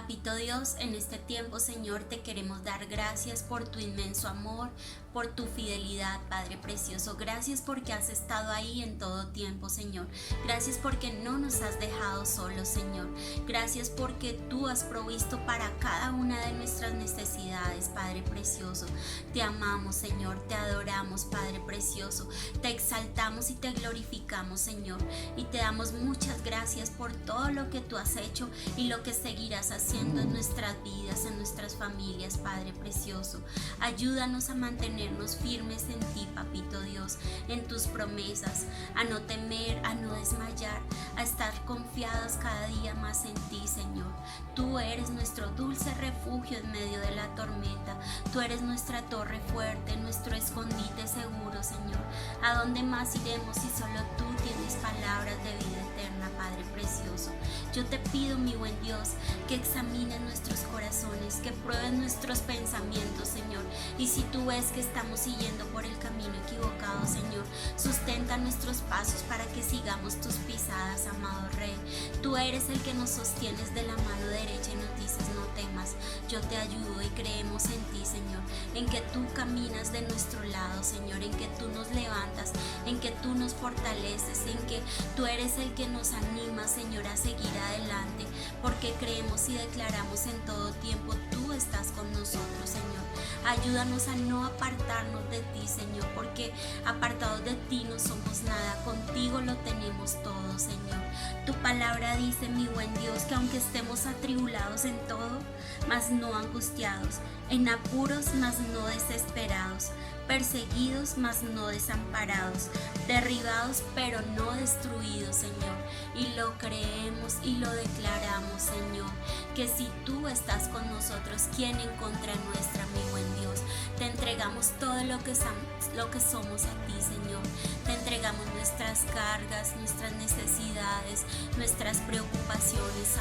Papito Dios, en este tiempo, Señor, te queremos dar gracias por tu inmenso amor, por tu fidelidad, Padre precioso. Gracias porque has estado ahí en todo tiempo, Señor. Gracias porque no nos has dejado solos, Señor. Gracias porque tú has provisto para cada una de nuestras necesidades, Padre precioso. Te amamos, Señor, te adoramos, Padre precioso. Te exaltamos y te glorificamos, Señor. Y te damos muchas gracias por todo lo que tú has hecho y lo que seguirás haciendo en nuestras vidas, en nuestras familias, Padre precioso. Ayúdanos a mantenernos firmes en ti, Papito Dios, en tus promesas, a no temer, a no desmayar, a estar confiados cada día más en ti, Señor. Tú eres nuestro dulce refugio en medio de la tormenta. Tú eres nuestra torre fuerte, nuestro escondite seguro, Señor. ¿A dónde más iremos si solo tú tienes palabras de vida eterna, Padre precioso? Yo te pido, mi buen Dios, que examines nuestros corazones, que pruebes nuestros pensamientos, Señor. Y si tú ves que estamos siguiendo por el camino equivocado, Señor, sustenta nuestros pasos para que sigamos tus pisadas, amado Rey. Tú eres el que nos sostienes de la mano derecha y nos dices: no temas, yo te ayudo. Y creemos en ti, Señor, en que tú caminas de nuestro lado, Señor, en que tú nos levantas, en que tú nos fortaleces, en que tú eres el que nos anima, Señor, a seguir adelante, porque creemos y declaramos en todo tiempo: tú estás con nosotros, Señor. Ayúdanos a no apartarnos de ti, Señor, porque apartados de ti no somos nada, contigo lo tenemos todo, Señor. Tu palabra dice, mi buen Dios, que aunque estemos atribulados en todo, mas no angustiados, en apuros, mas no desesperados, perseguidos, mas no desamparados, derribados, pero no destruidos, Señor. Y lo creemos y lo declaramos, Señor, que si tú estás con nosotros, ¿quién en contra nuestra, mi buen Dios? Te entregamos todo lo que somos a ti, Señor. Te entregamos nuestras cargas, nuestras necesidades, nuestras preocupaciones,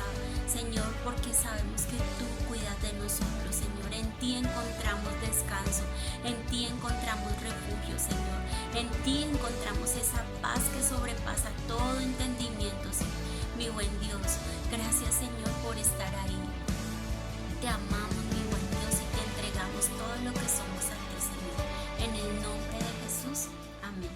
Señor, porque sabemos que tú cuidas de nosotros, Señor. En ti encontramos descanso, en ti encontramos refugio, Señor. En ti encontramos esa paz que sobrepasa todo entendimiento, Señor. Mi buen Dios, gracias, Señor, por estar ahí. Te amamos, mi buen Dios, y te entregamos todo lo que somos a ti, Señor. En el nombre de Jesús, amén.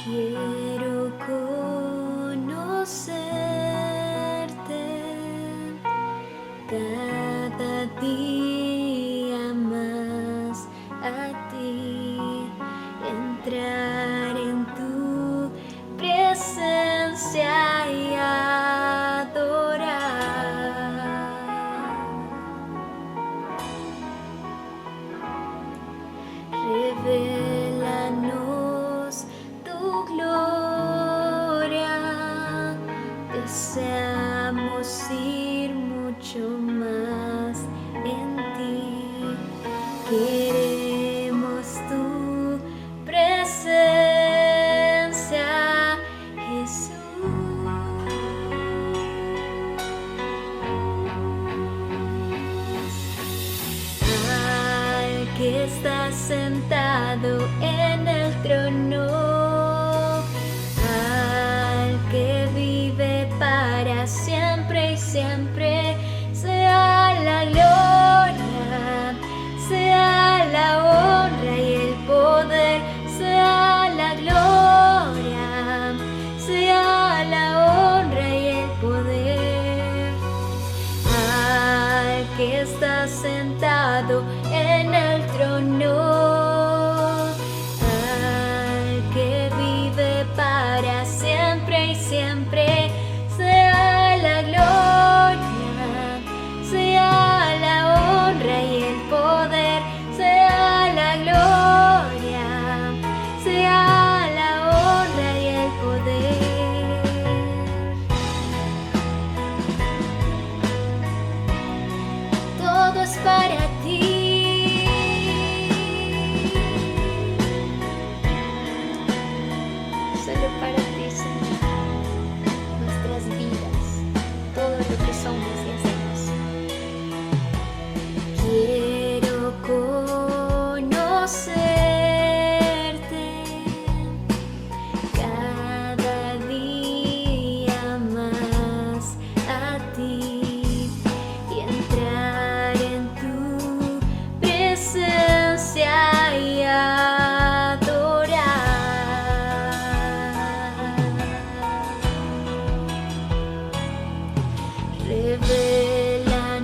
Quiero conocerte cada día más a ti, entrar en tu presencia y adorar. Revélanos tu gloria, deseamos ir mucho más en ti, queremos tu presencia, Jesús. Al que está sentado en el trono, al que vive para siempre y siempre, sea la gloria, sea la honra y el poder, sea la gloria, sea la honra y el poder. Al que está sentado en el trono, al que vive para siempre y siempre, sea la gloria, y entrar en tu presencia y adorar.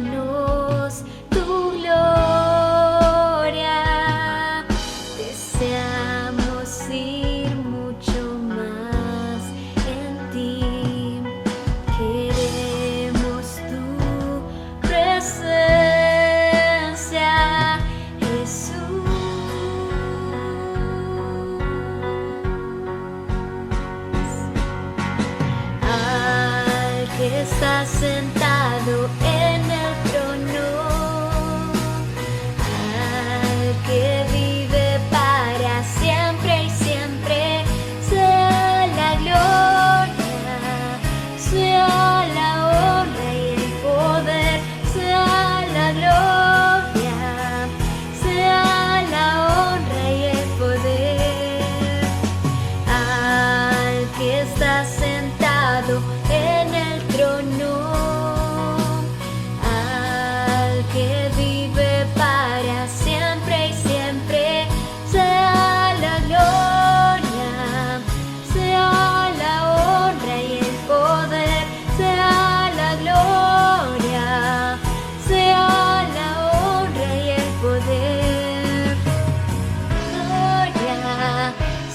Revélanos tu gloria, deseamos ir mucho más en ti, queremos tu presencia, Jesús. Al que está sentado en el trono, al que vive para siempre y siempre, sea la gloria, sea la honra y el poder, sea la gloria, sea la honra y el poder. Al que está sentado en el trono, al que vive para siempre y siempre, sea la gloria, sea la honra y el poder, sea la gloria, sea la honra y el poder. Gloria,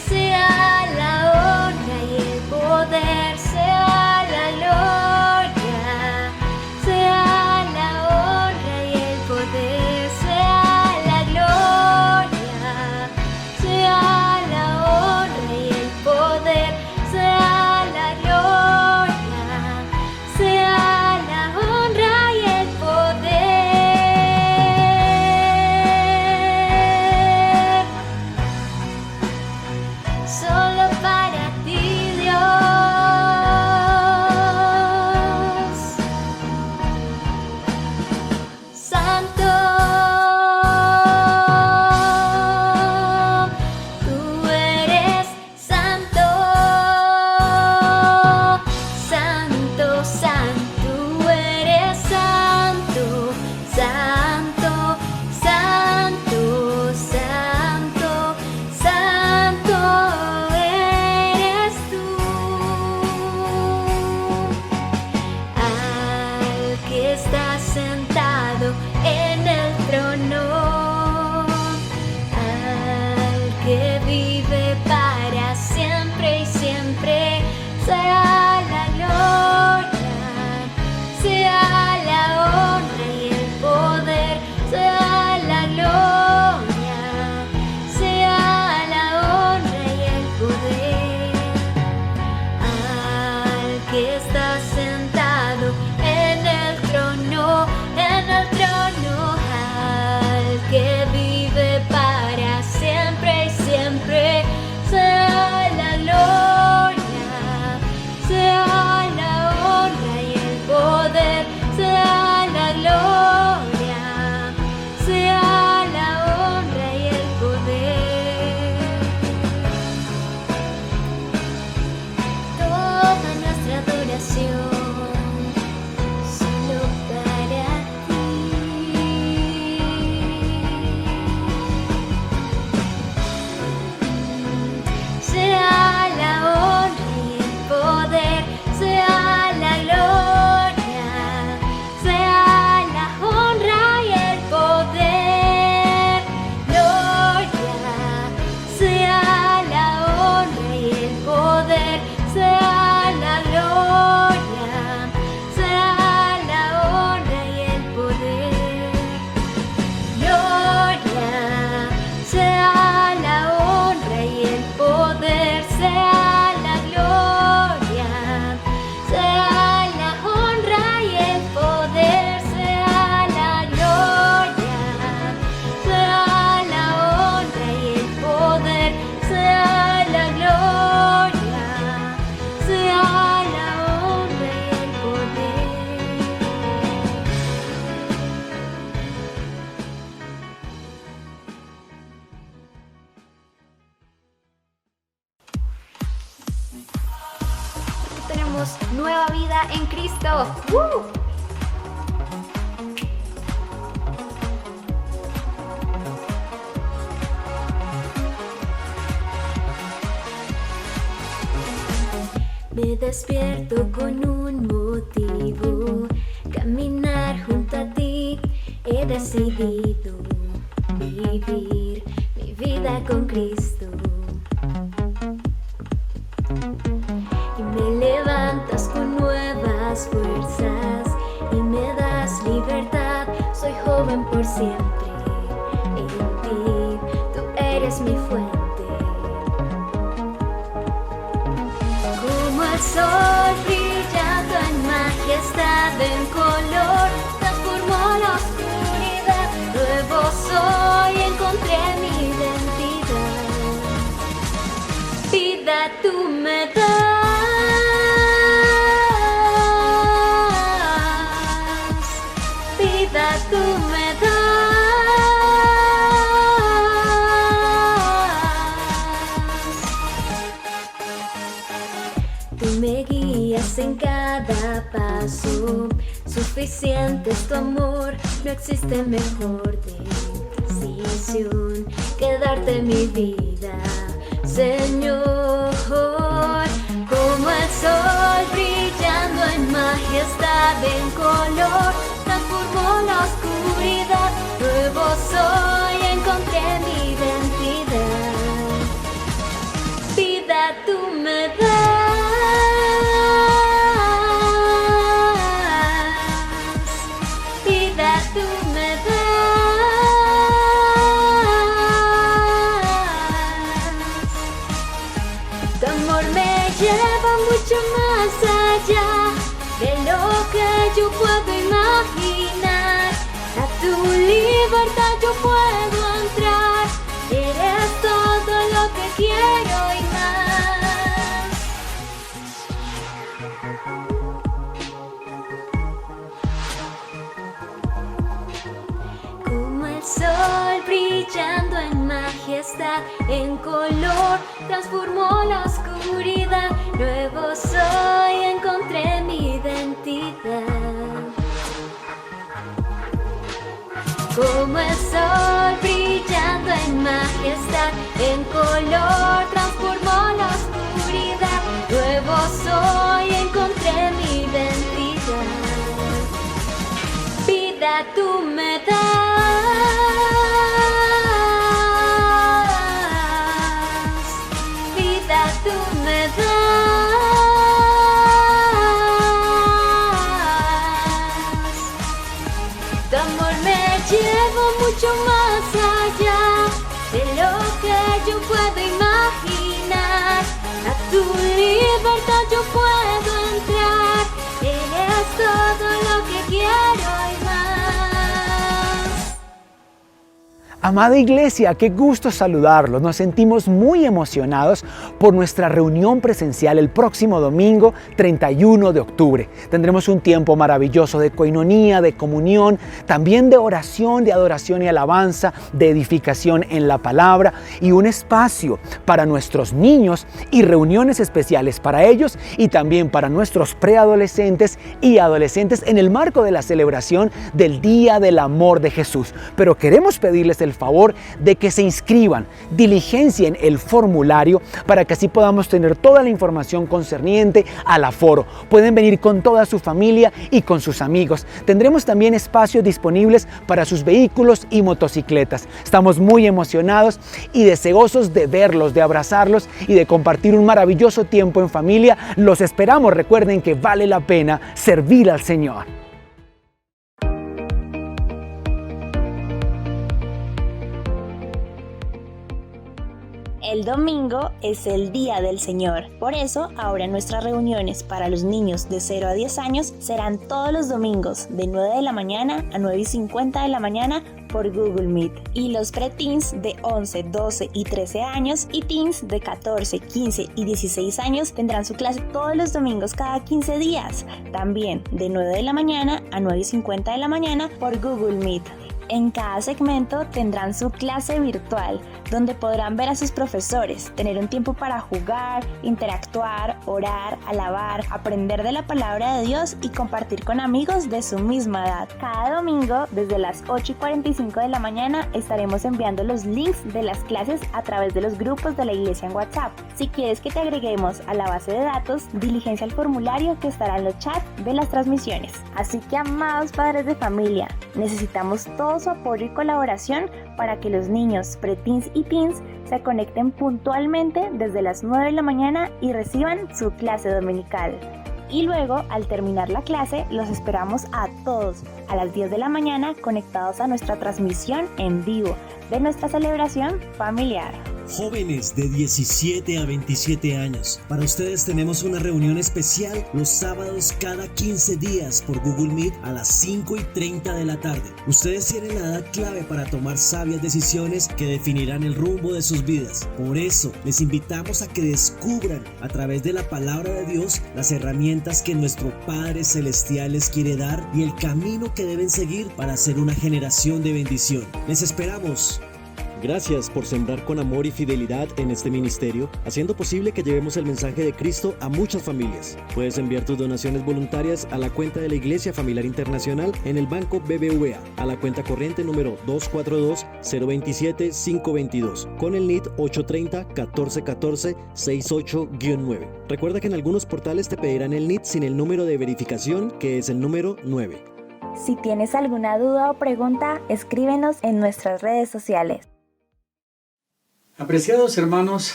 sea la honra y el poder, sea la gloria, sea la honra y el poder, sea la gloria, sea la honra y el poder, sea la gloria, sea la honra y el poder. Solo para ti, Dios. Santo, tú eres santo, santo, santo, tú eres santo, santo, santo, santo, santo eres tú. Al que está sentado en el trono, al que vive para siempre y siempre, sea la gloria, sea la honra y el poder, sea la gloria, sea la honra y el poder. Al que está sentado en el trono, al que vive para siempre y siempre, sea la gloria, sea la honra y el poder, sea la gloria, sea la honra y el poder. Toda nuestra adoración solo para ti. Sea la honra y el poder, sea la gloria, sea la honra y el poder. Gloria, sea la honra y el poder, sea la gloria, sea la honra y el poder. Gloria, sea la honra y el poder, sea la gloria, sea la honra y el poder, sea la gloria, sea la honra y el poder, sea la gloria, sea la honra y el poder. Tenemos nueva vida en Cristo. Me despierto con un motivo, caminar junto a ti. He decidido vivir mi vida con Cristo. Y me levantas con nuevas fuerzas y me das libertad. Soy joven por siempre, en ti tú eres mi fuente. Como el sol brillando en majestad, en color, transformó la oscuridad. Nuevo soy, encontré mi identidad. Vida tú me das, vida tú me das. Tú me guías en cada paso, suficiente es tu amor, no existe mejor decisión que darte mi vida, Señor. Como el sol brillando en majestad, en color, transformó la oscuridad. Nuevo soy, encontré mi identidad. Vida tú me das, vida tú me das. Tu amor me lleva mucho más allá de lo que yo puedo imaginar. A tu libertad yo puedo entrar. Eres todo lo que quiero y más. Como el sol brillando en majestad, en color, transformó la oscuridad. Nuevo soy, encontré mi identidad. Como el sol brillando en majestad, en color, transformó la oscuridad. Nuevo soy, encontré mi identidad. Vida tú me das, vida tú me das. Tu amor me lleva mucho más allá de lo que yo puedo imaginar. A tu libertad yo puedo entrar. Eres todo lo que quiero y más. Amada Iglesia, qué gusto saludarlos. Nos sentimos muy emocionados por nuestra reunión presencial el próximo domingo 31 de octubre. Tendremos un tiempo maravilloso de coinonía, de comunión, también de oración, de adoración y alabanza, de edificación en la palabra y un espacio para nuestros niños y reuniones especiales para ellos y también para nuestros preadolescentes y adolescentes en el marco de la celebración del Día del Amor de Jesús. Pero queremos pedirles el favor de que se inscriban, diligencien el formulario para que así podamos tener toda la información concerniente al aforo. Pueden venir con toda su familia y con sus amigos. Tendremos también espacios disponibles para sus vehículos y motocicletas. Estamos muy emocionados y deseosos de verlos, de abrazarlos y de compartir un maravilloso tiempo en familia. Los esperamos. Recuerden que vale la pena servir al Señor. El domingo es el Día del Señor. Por eso, ahora nuestras reuniones para los niños de 0 a 10 años serán todos los domingos de 9 de la mañana a 9:50 de la mañana por Google Meet. Y los preteens de 11, 12 y 13 años y teens de 14, 15 y 16 años tendrán su clase todos los domingos cada 15 días. También de 9 de la mañana a 9:50 de la mañana por Google Meet. En cada segmento tendrán su clase virtual, donde podrán ver a sus profesores, tener un tiempo para jugar, interactuar, orar, alabar, aprender de la palabra de Dios y compartir con amigos de su misma edad. Cada domingo, desde las 8:45 de la mañana, estaremos enviando los links de las clases a través de los grupos de la iglesia en WhatsApp. Si quieres que te agreguemos a la base de datos, diligencia el formulario que estará en los chats de las transmisiones. Así que, amados padres de familia, necesitamos todo su apoyo y colaboración para que los niños, preteens y teens se conecten puntualmente desde las 9 de la mañana y reciban su clase dominical. Y luego, al terminar la clase, los esperamos a todos a las 10 de la mañana conectados a nuestra transmisión en vivo de nuestra celebración familiar. Jóvenes de 17 a 27 años, para ustedes tenemos una reunión especial los sábados cada 15 días por Google Meet a las 5:30 de la tarde. Ustedes tienen la edad clave para tomar sabias decisiones que definirán el rumbo de sus vidas. Por eso, les invitamos a que descubran a través de la palabra de Dios las herramientas que nuestro Padre Celestial les quiere dar y el camino que deben seguir para ser una generación de bendición. Les esperamos. Gracias por sembrar con amor y fidelidad en este ministerio, haciendo posible que llevemos el mensaje de Cristo a muchas familias. Puedes enviar tus donaciones voluntarias a la cuenta de la Iglesia Familiar Internacional en el Banco BBVA, a la cuenta corriente número 242-027-522, con el NIT 830-1414-68-9. Recuerda que en algunos portales te pedirán el NIT sin el número de verificación, que es el número 9. Si tienes alguna duda o pregunta, escríbenos en nuestras redes sociales. Apreciados hermanos,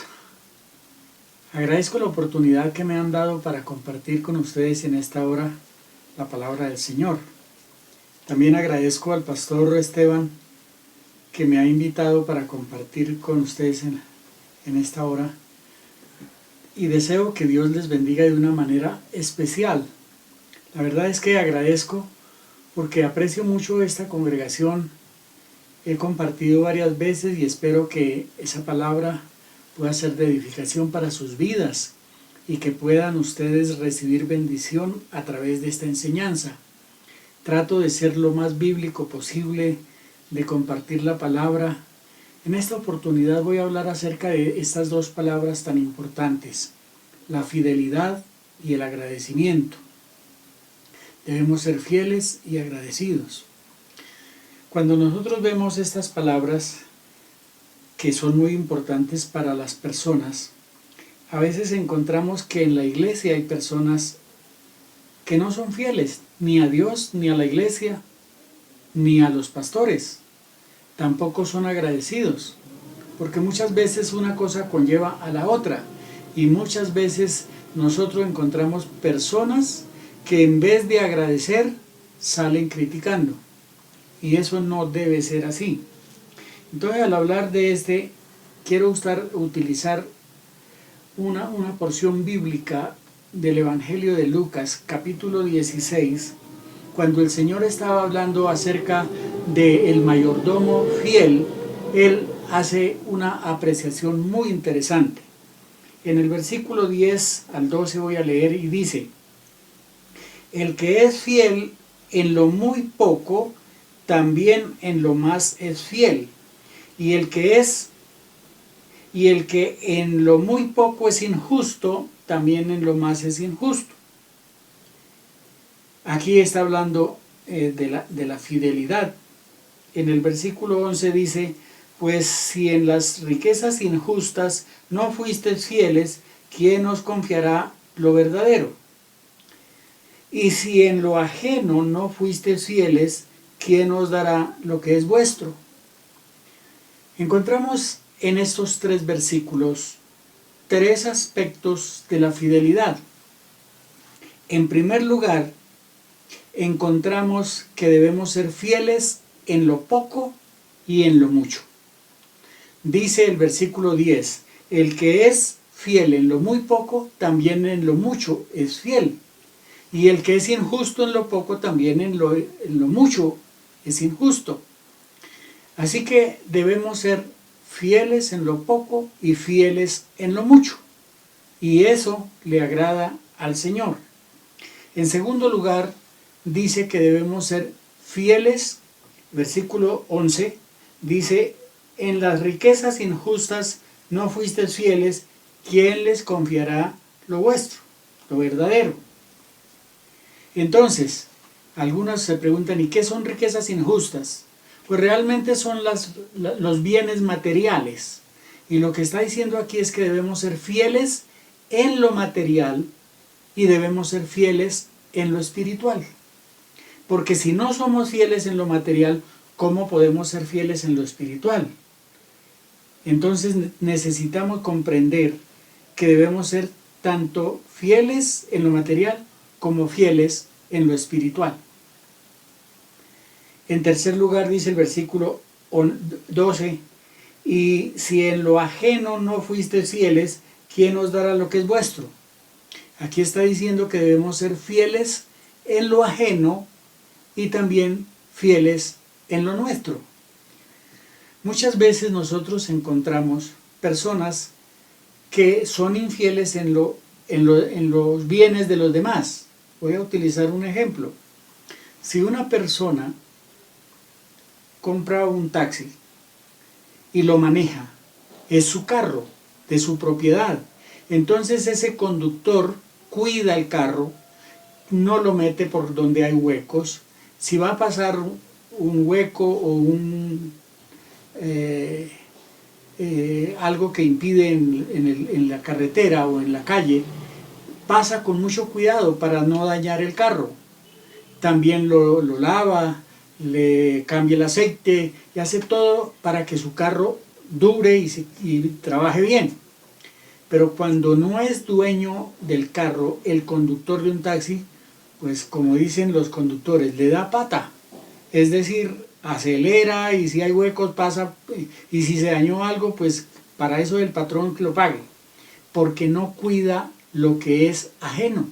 agradezco la oportunidad que me han dado para compartir con ustedes en esta hora la palabra del Señor. También agradezco al pastor Esteban que me ha invitado para compartir con ustedes en esta hora y deseo que Dios les bendiga de una manera especial. La verdad es que agradezco porque aprecio mucho esta congregación. He compartido varias veces y espero que esa palabra pueda ser de edificación para sus vidas y que puedan ustedes recibir bendición a través de esta enseñanza. Trato de ser lo más bíblico posible, de compartir la palabra. En esta oportunidad voy a hablar acerca de estas dos palabras tan importantes, la fidelidad y el agradecimiento. Debemos ser fieles y agradecidos. Cuando nosotros vemos estas palabras que son muy importantes para las personas, a veces encontramos que en la iglesia hay personas que no son fieles ni a Dios, ni a la iglesia, ni a los pastores. Tampoco son agradecidos, porque muchas veces una cosa conlleva a la otra y muchas veces nosotros encontramos personas que en vez de agradecer salen criticando. Y eso no debe ser así. Entonces, al hablar de quiero utilizar una porción bíblica del Evangelio de Lucas, capítulo 16, cuando el Señor estaba hablando acerca del mayordomo fiel. Él hace una apreciación muy interesante. En el versículo 10 al 12 voy a leer y dice: el que es fiel en lo muy poco, también en lo más es fiel. Y el que en lo muy poco es injusto, también en lo más es injusto. Aquí está hablando de la fidelidad. En el versículo 11 dice: pues si en las riquezas injustas no fuisteis fieles, ¿quién os confiará lo verdadero? Y si en lo ajeno no fuisteis fieles, ¿quién os dará lo que es vuestro? Encontramos en estos 3 versículos 3 aspectos de la fidelidad. En primer lugar, encontramos que debemos ser fieles en lo poco y en lo mucho. Dice el versículo 10, el que es fiel en lo muy poco, también en lo mucho es fiel. Y el que es injusto en lo poco, también en lo mucho es injusto. Así que debemos ser fieles en lo poco y fieles en lo mucho. Y eso le agrada al Señor. En segundo lugar, dice que debemos ser fieles versículo 11, dice, en las riquezas injustas no fuisteis fieles, ¿quién les confiará lo vuestro, lo verdadero? Entonces, algunos se preguntan, ¿y qué son riquezas injustas? Pues realmente son los bienes materiales. Y lo que está diciendo aquí es que debemos ser fieles en lo material y debemos ser fieles en lo espiritual. Porque si no somos fieles en lo material, ¿cómo podemos ser fieles en lo espiritual? Entonces necesitamos comprender que debemos ser tanto fieles en lo material como fieles en lo espiritual. En tercer lugar dice el versículo 12, y si en lo ajeno no fuisteis fieles, ¿quién os dará lo que es vuestro? Aquí está diciendo que debemos ser fieles en lo ajeno y también fieles en lo nuestro. Muchas veces nosotros encontramos personas que son infieles en los bienes de los demás. Voy a utilizar un ejemplo. Si una persona compra un taxi y lo maneja, es su carro, de su propiedad, entonces ese conductor cuida el carro, no lo mete por donde hay huecos. Si va a pasar un hueco o algo que impide en la carretera o en la calle, pasa con mucho cuidado para no dañar el carro. También lo lava, le cambia el aceite y hace todo para que su carro dure y trabaje bien. Pero cuando no es dueño del carro, el conductor de un taxi, pues como dicen los conductores, le da pata. Es decir, acelera y si hay huecos pasa, y si se dañó algo, pues para eso el patrón que lo pague. Porque no cuida lo que es ajeno.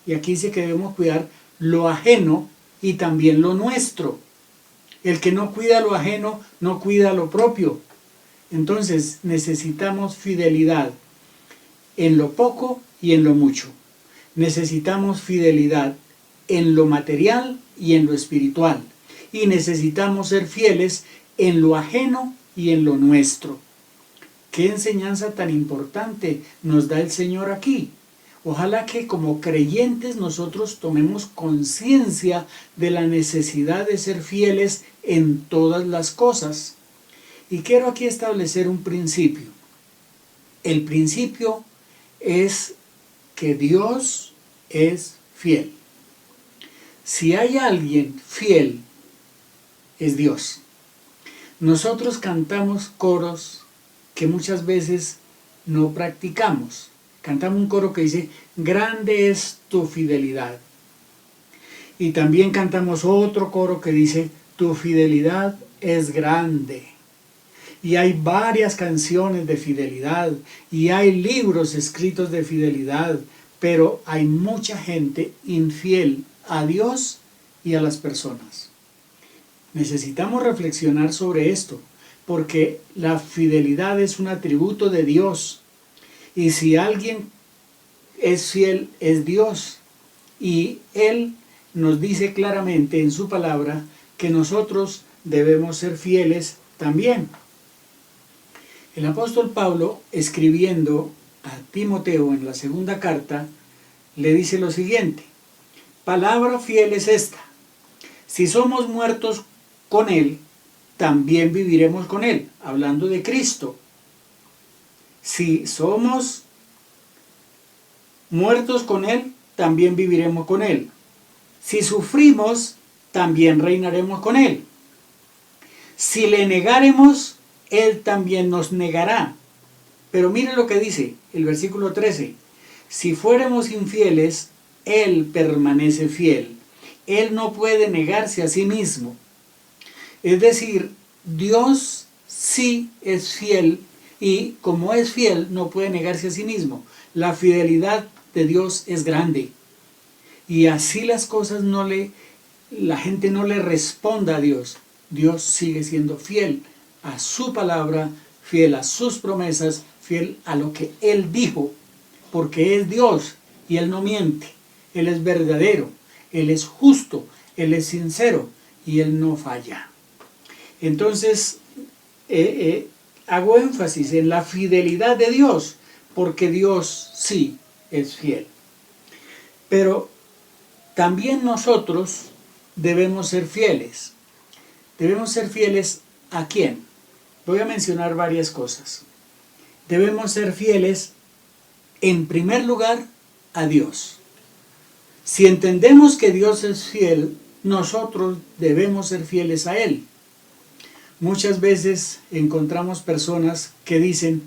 Y aquí dice que debemos cuidar lo ajeno y también lo nuestro. El que no cuida lo ajeno, no cuida lo propio. Entonces necesitamos fidelidad en lo poco y en lo mucho. Necesitamos fidelidad en lo material y en lo espiritual. Y necesitamos ser fieles en lo ajeno y en lo nuestro. ¿Qué enseñanza tan importante nos da el Señor aquí? Ojalá que como creyentes nosotros tomemos conciencia de la necesidad de ser fieles en todas las cosas. Y quiero aquí establecer un principio. El principio es que Dios es fiel. Si hay alguien fiel, es Dios. Nosotros cantamos coros que muchas veces no practicamos. Cantamos un coro que dice, grande es tu fidelidad. Y también cantamos otro coro que dice, tu fidelidad es grande. Y hay varias canciones de fidelidad y hay libros escritos de fidelidad, pero hay mucha gente infiel a Dios y a las personas. Necesitamos reflexionar sobre esto, porque la fidelidad es un atributo de Dios. Y si alguien es fiel, es Dios. Y Él nos dice claramente en su palabra que nosotros debemos ser fieles también. El apóstol Pablo, escribiendo a Timoteo en la segunda carta, le dice lo siguiente: palabra fiel es esta: si somos muertos con Él, también viviremos con Él. Hablando de Cristo. Si somos muertos con Él, también viviremos con Él. Si sufrimos, también reinaremos con Él. Si le negáremos, Él también nos negará. Pero mire lo que dice el versículo 13. Si fuéramos infieles, Él permanece fiel. Él no puede negarse a sí mismo. Es decir, Dios sí es fiel y como es fiel no puede negarse a sí mismo. La fidelidad de Dios es grande. Y así las cosas la gente no le responda a Dios. Dios sigue siendo fiel a su palabra, fiel a sus promesas, fiel a lo que Él dijo, porque es Dios y Él no miente. Él es verdadero, Él es justo, Él es sincero y Él no falla. Entonces, hago énfasis en la fidelidad de Dios, porque Dios sí es fiel. Pero también nosotros debemos ser fieles. Debemos ser fieles ¿a quién? Voy a mencionar varias cosas. Debemos ser fieles, en primer lugar, a Dios. Si entendemos que Dios es fiel, nosotros debemos ser fieles a Él. Muchas veces encontramos personas que dicen,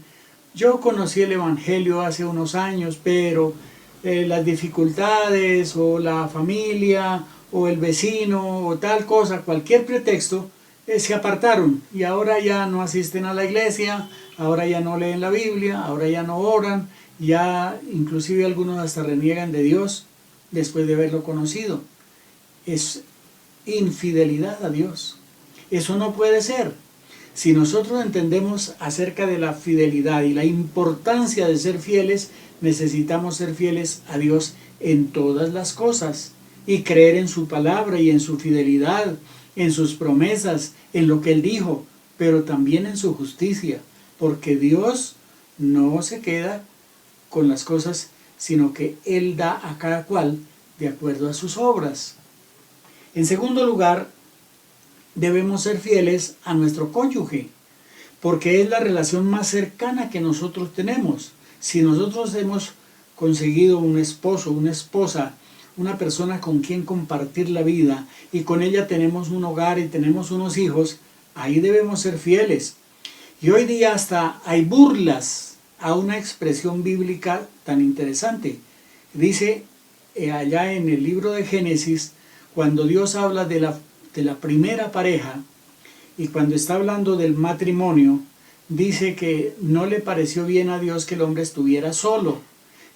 yo conocí el Evangelio hace unos años, pero las dificultades o la familia o el vecino o tal cosa, cualquier pretexto, se apartaron y ahora ya no asisten a la iglesia, ahora ya no leen la Biblia, ahora ya no oran, ya inclusive algunos hasta reniegan de Dios después de haberlo conocido. Es infidelidad a Dios. Eso no puede ser. Si nosotros entendemos acerca de la fidelidad y la importancia de ser fieles, necesitamos ser fieles a Dios en todas las cosas y creer en su palabra y en su fidelidad, en sus promesas, en lo que Él dijo, pero también en su justicia, porque Dios no se queda con las cosas, sino que Él da a cada cual de acuerdo a sus obras. En segundo lugar, debemos ser fieles a nuestro cónyuge, porque es la relación más cercana que nosotros tenemos. Si nosotros hemos conseguido un esposo, una esposa, una persona con quien compartir la vida y con ella tenemos un hogar y tenemos unos hijos, ahí debemos ser fieles. Y hoy día hasta hay burlas a una expresión bíblica tan interesante. Dice allá en el libro de Génesis, cuando Dios habla de la primera pareja y cuando está hablando del matrimonio, dice que no le pareció bien a Dios que el hombre estuviera solo.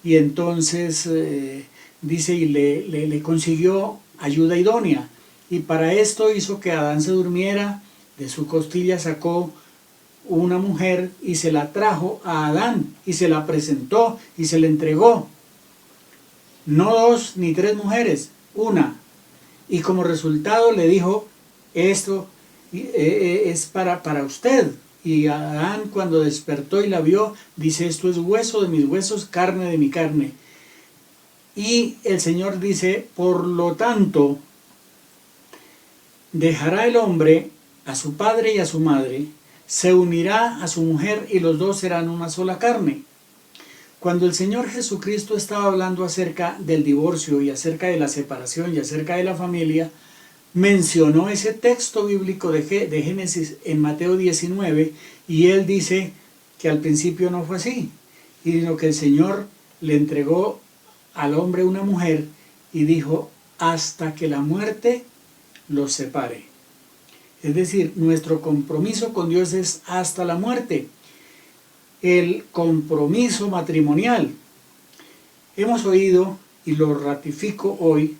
Y entonces dice, y le consiguió ayuda idónea. Y para esto hizo que Adán se durmiera, de su costilla sacó una mujer y se la trajo a Adán y se la presentó y se la entregó. No 2 ni 3 mujeres, una. Y como resultado le dijo, esto es para usted. Y Adán, cuando despertó y la vio, dice, esto es hueso de mis huesos, carne de mi carne. Y el Señor dice, por lo tanto, dejará el hombre a su padre y a su madre, se unirá a su mujer y los dos serán una sola carne. Cuando el Señor Jesucristo estaba hablando acerca del divorcio y acerca de la separación y acerca de la familia, mencionó ese texto bíblico de Génesis en Mateo 19 y él dice que al principio no fue así, sino que el Señor le entregó al hombre una mujer y dijo hasta que la muerte los separe. Es decir, nuestro compromiso con Dios es hasta la muerte. El compromiso matrimonial. Hemos oído, y lo ratifico hoy,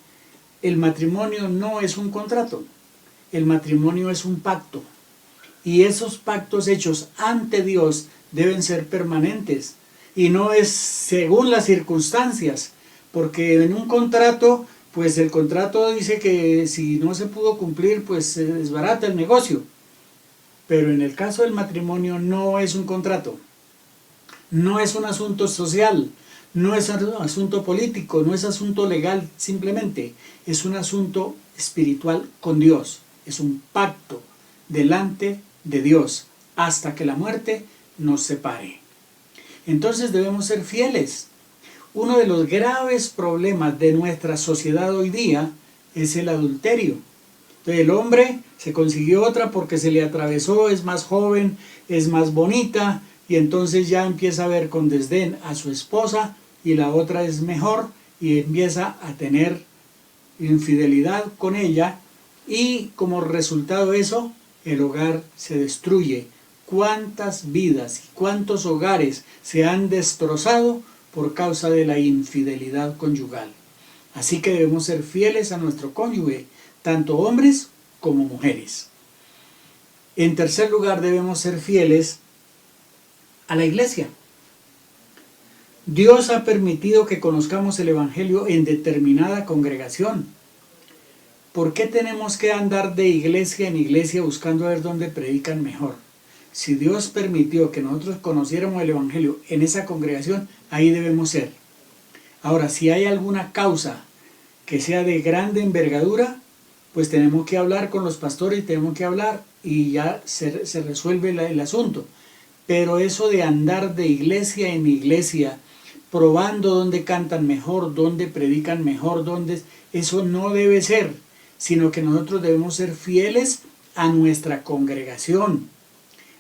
el matrimonio no es un contrato, el matrimonio es un pacto. Y esos pactos hechos ante Dios deben ser permanentes. Y no es según las circunstancias, porque en un contrato, pues el contrato dice que si no se pudo cumplir, pues se desbarata el negocio. Pero en el caso del matrimonio no es un contrato. No es un asunto social, no es un asunto político, no es asunto legal simplemente, es un asunto espiritual con Dios, es un pacto delante de Dios hasta que la muerte nos separe. Entonces debemos ser fieles. Uno de los graves problemas de nuestra sociedad hoy día es el adulterio. Entonces el hombre se consiguió otra porque se le atravesó, es más joven, es más bonita, y entonces ya empieza a ver con desdén a su esposa y la otra es mejor y empieza a tener infidelidad con ella y como resultado de eso el hogar se destruye. ¿Cuántas vidas y cuántos hogares se han destrozado por causa de la infidelidad conyugal? Así que debemos ser fieles a nuestro cónyuge, tanto hombres como mujeres. En tercer lugar, debemos ser fieles a la iglesia. Dios ha permitido que conozcamos el Evangelio en determinada congregación. ¿Por qué tenemos que andar de iglesia en iglesia buscando a ver dónde predican mejor? Si Dios permitió que nosotros conociéramos el Evangelio en esa congregación, ahí debemos ser. Ahora, si hay alguna causa que sea de grande envergadura, pues tenemos que hablar con los pastores, tenemos que hablar y ya se resuelve el asunto. Pero eso de andar de iglesia en iglesia, probando dónde cantan mejor, dónde predican mejor, eso no debe ser, sino que nosotros debemos ser fieles a nuestra congregación.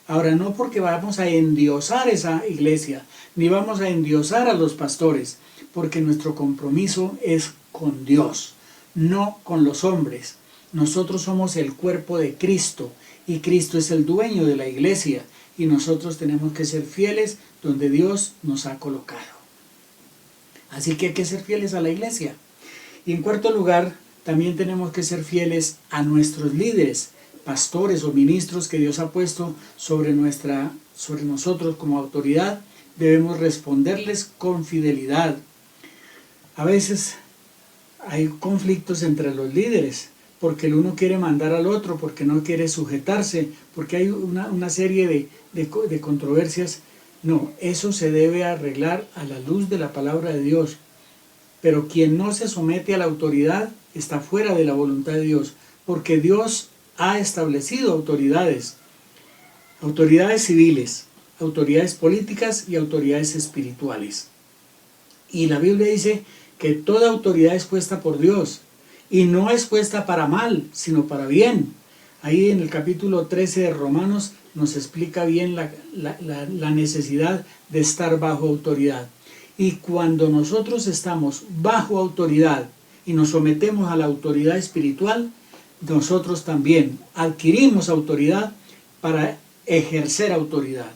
Ahora, no porque vamos a endiosar esa iglesia, ni vamos a endiosar a los pastores, porque nuestro compromiso es con Dios, no con los hombres. Nosotros somos el cuerpo de Cristo y Cristo es el dueño de la iglesia y nosotros tenemos que ser fieles donde Dios nos ha colocado. Así que hay que ser fieles a la iglesia. Y en cuarto lugar, también tenemos que ser fieles a nuestros líderes, pastores o ministros que Dios ha puesto sobre nosotros como autoridad. Debemos responderles con fidelidad. A veces hay conflictos entre los líderes, porque el uno quiere mandar al otro, porque no quiere sujetarse, porque hay una serie de controversias. No, eso se debe arreglar a la luz de la palabra de Dios. Pero quien no se somete a la autoridad está fuera de la voluntad de Dios, porque Dios ha establecido autoridades civiles, autoridades políticas y autoridades espirituales. Y la Biblia dice que toda autoridad es puesta por Dios y no es puesta para mal, sino para bien. Ahí en el capítulo 13 de Romanos nos explica bien la necesidad de estar bajo autoridad. Y cuando nosotros estamos bajo autoridad y nos sometemos a la autoridad espiritual, nosotros también adquirimos autoridad para ejercer autoridad.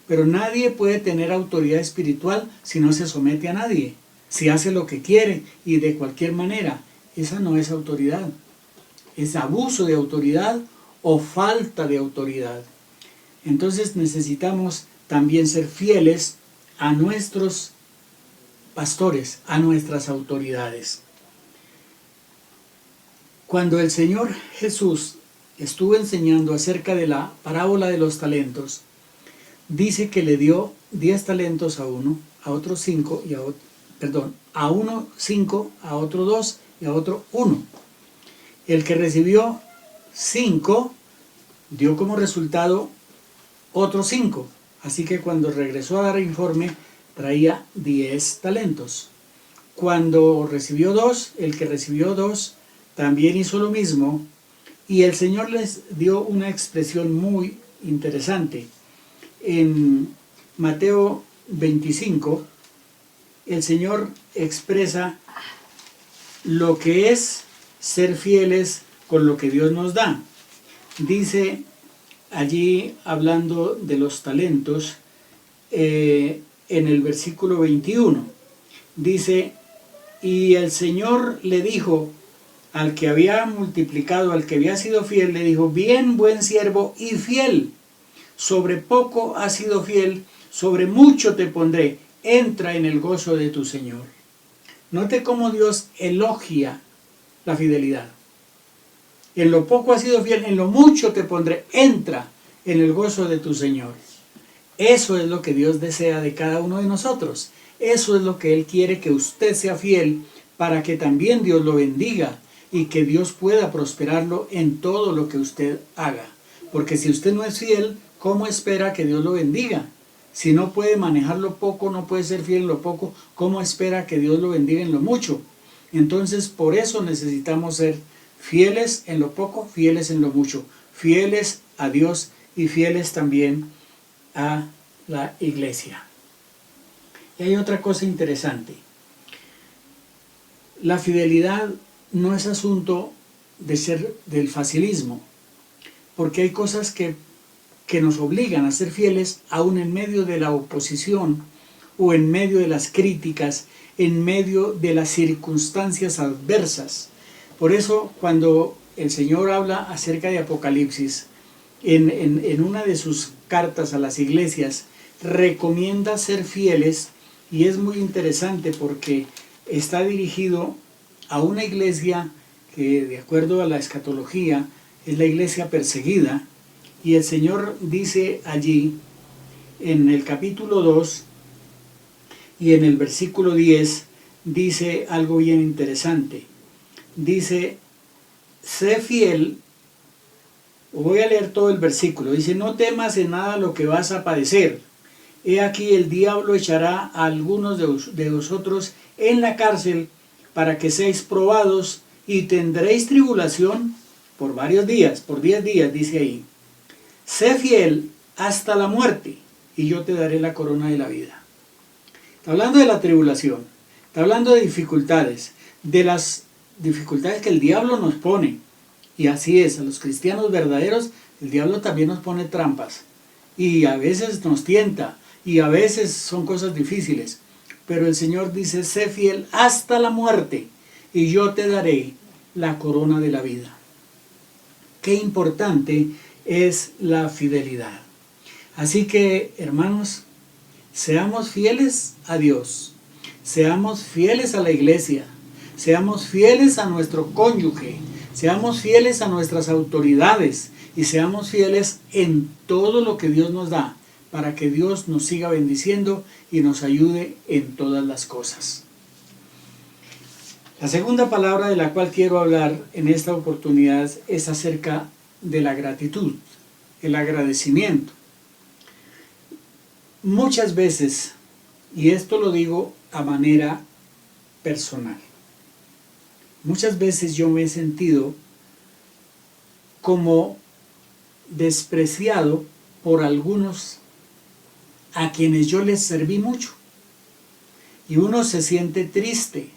Pero nadie puede tener autoridad espiritual si no se somete a nadie, si hace lo que quiere y de cualquier manera. Esa no es autoridad, es abuso de autoridad o falta de autoridad. Entonces necesitamos también ser fieles a nuestros pastores, a nuestras autoridades. Cuando el Señor Jesús estuvo enseñando acerca de la parábola de los talentos, dice que le dio 10 talentos a uno, a otro 5 y a uno 5, a otro 2 y a otro 1. El que recibió 5 dio como resultado otros 5. Así que cuando regresó a dar informe traía 10 talentos. Cuando recibió 2, el que recibió 2 también hizo lo mismo. Y el Señor les dio una expresión muy interesante. En Mateo 25, el Señor expresa lo que es ser fieles con lo que Dios nos da. Dice allí, hablando de los talentos, en el versículo 21, dice: y el Señor le dijo al que había multiplicado, al que había sido fiel, le dijo: bien, buen siervo y fiel, sobre poco has sido fiel, sobre mucho te pondré, entra en el gozo de tu Señor. Note cómo Dios elogia la fidelidad. En lo poco has sido fiel, en lo mucho te pondré, entra en el gozo de tu Señor. Eso es lo que Dios desea de cada uno de nosotros. Eso es lo que Él quiere, que usted sea fiel, para que también Dios lo bendiga y que Dios pueda prosperarlo en todo lo que usted haga. Porque si usted no es fiel, ¿cómo espera que Dios lo bendiga? Si no puede manejar lo poco, no puede ser fiel en lo poco, ¿cómo espera que Dios lo bendiga en lo mucho? Entonces, por eso necesitamos ser fieles en lo poco, fieles en lo mucho, fieles a Dios y fieles también a la iglesia. Y hay otra cosa interesante. La fidelidad no es asunto de ser del facilismo, porque hay cosas que nos obligan a ser fieles aún en medio de la oposición o en medio de las críticas, en medio de las circunstancias adversas. Por eso, cuando el Señor habla acerca de Apocalipsis, en una de sus cartas a las iglesias, recomienda ser fieles, y es muy interesante porque está dirigido a una iglesia que de acuerdo a la escatología es la iglesia perseguida, y el Señor dice allí en el capítulo 2 y en el versículo 10, dice algo bien interesante. Dice, sé fiel, voy a leer todo el versículo, dice, no temas en nada lo que vas a padecer. He aquí el diablo echará a algunos de vosotros en la cárcel para que seáis probados y tendréis tribulación por varios días, por 10 días, dice ahí. Sé fiel hasta la muerte y yo te daré la corona de la vida. Está hablando de la tribulación, está hablando de dificultades, de las dificultades que el diablo nos pone. Y así es, a los cristianos verdaderos el diablo también nos pone trampas y a veces nos tienta y a veces son cosas difíciles. Pero el Señor dice, sé fiel hasta la muerte y yo te daré la corona de la vida. Qué importante es la fidelidad. Así que, hermanos, seamos fieles a Dios, seamos fieles a la iglesia, seamos fieles a nuestro cónyuge, seamos fieles a nuestras autoridades y seamos fieles en todo lo que Dios nos da, para que Dios nos siga bendiciendo y nos ayude en todas las cosas. La segunda palabra de la cual quiero hablar en esta oportunidad es acerca de la gratitud, el agradecimiento. Muchas veces, y esto lo digo a manera personal, muchas veces yo me he sentido como despreciado por algunos a quienes yo les serví mucho. Y uno se siente triste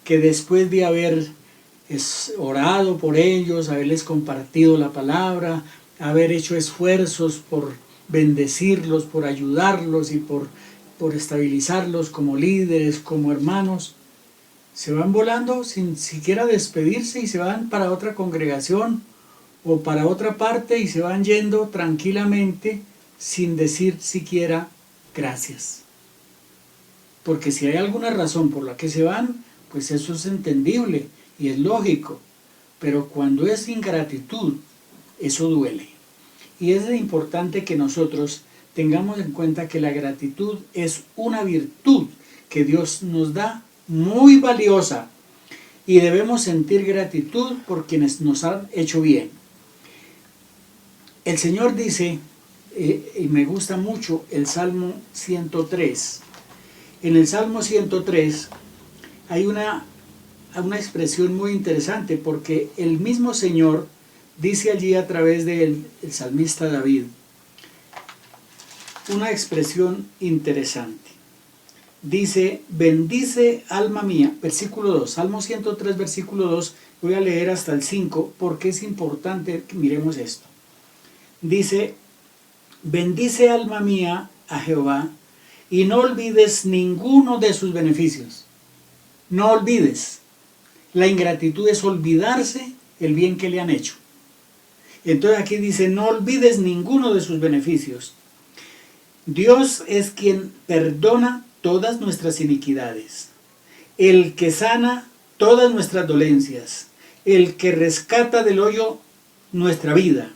que después de haber orado por ellos, haberles compartido la palabra, haber hecho esfuerzos por bendecirlos, por ayudarlos y por estabilizarlos como líderes, como hermanos, se van volando sin siquiera despedirse y se van para otra congregación o para otra parte y se van yendo tranquilamente sin decir siquiera gracias. Porque si hay alguna razón por la que se van, pues eso es entendible y es lógico. Pero cuando es ingratitud, eso duele. Y es importante que nosotros tengamos en cuenta que la gratitud es una virtud que Dios nos da muy valiosa y debemos sentir gratitud por quienes nos han hecho bien. El Señor dice, y me gusta mucho el Salmo 103. En el Salmo 103 hay una expresión muy interesante porque el mismo Señor dice allí a través del salmista David una expresión interesante. Dice, bendice alma mía, versículo 2, Salmo 103, versículo 2, voy a leer hasta el 5 porque es importante que miremos esto. Dice, bendice alma mía a Jehová y no olvides ninguno de sus beneficios. No olvides. La ingratitud es olvidarse el bien que le han hecho. Entonces aquí dice, no olvides ninguno de sus beneficios. Dios es quien perdona todas nuestras iniquidades, el que sana todas nuestras dolencias, el que rescata del hoyo nuestra vida,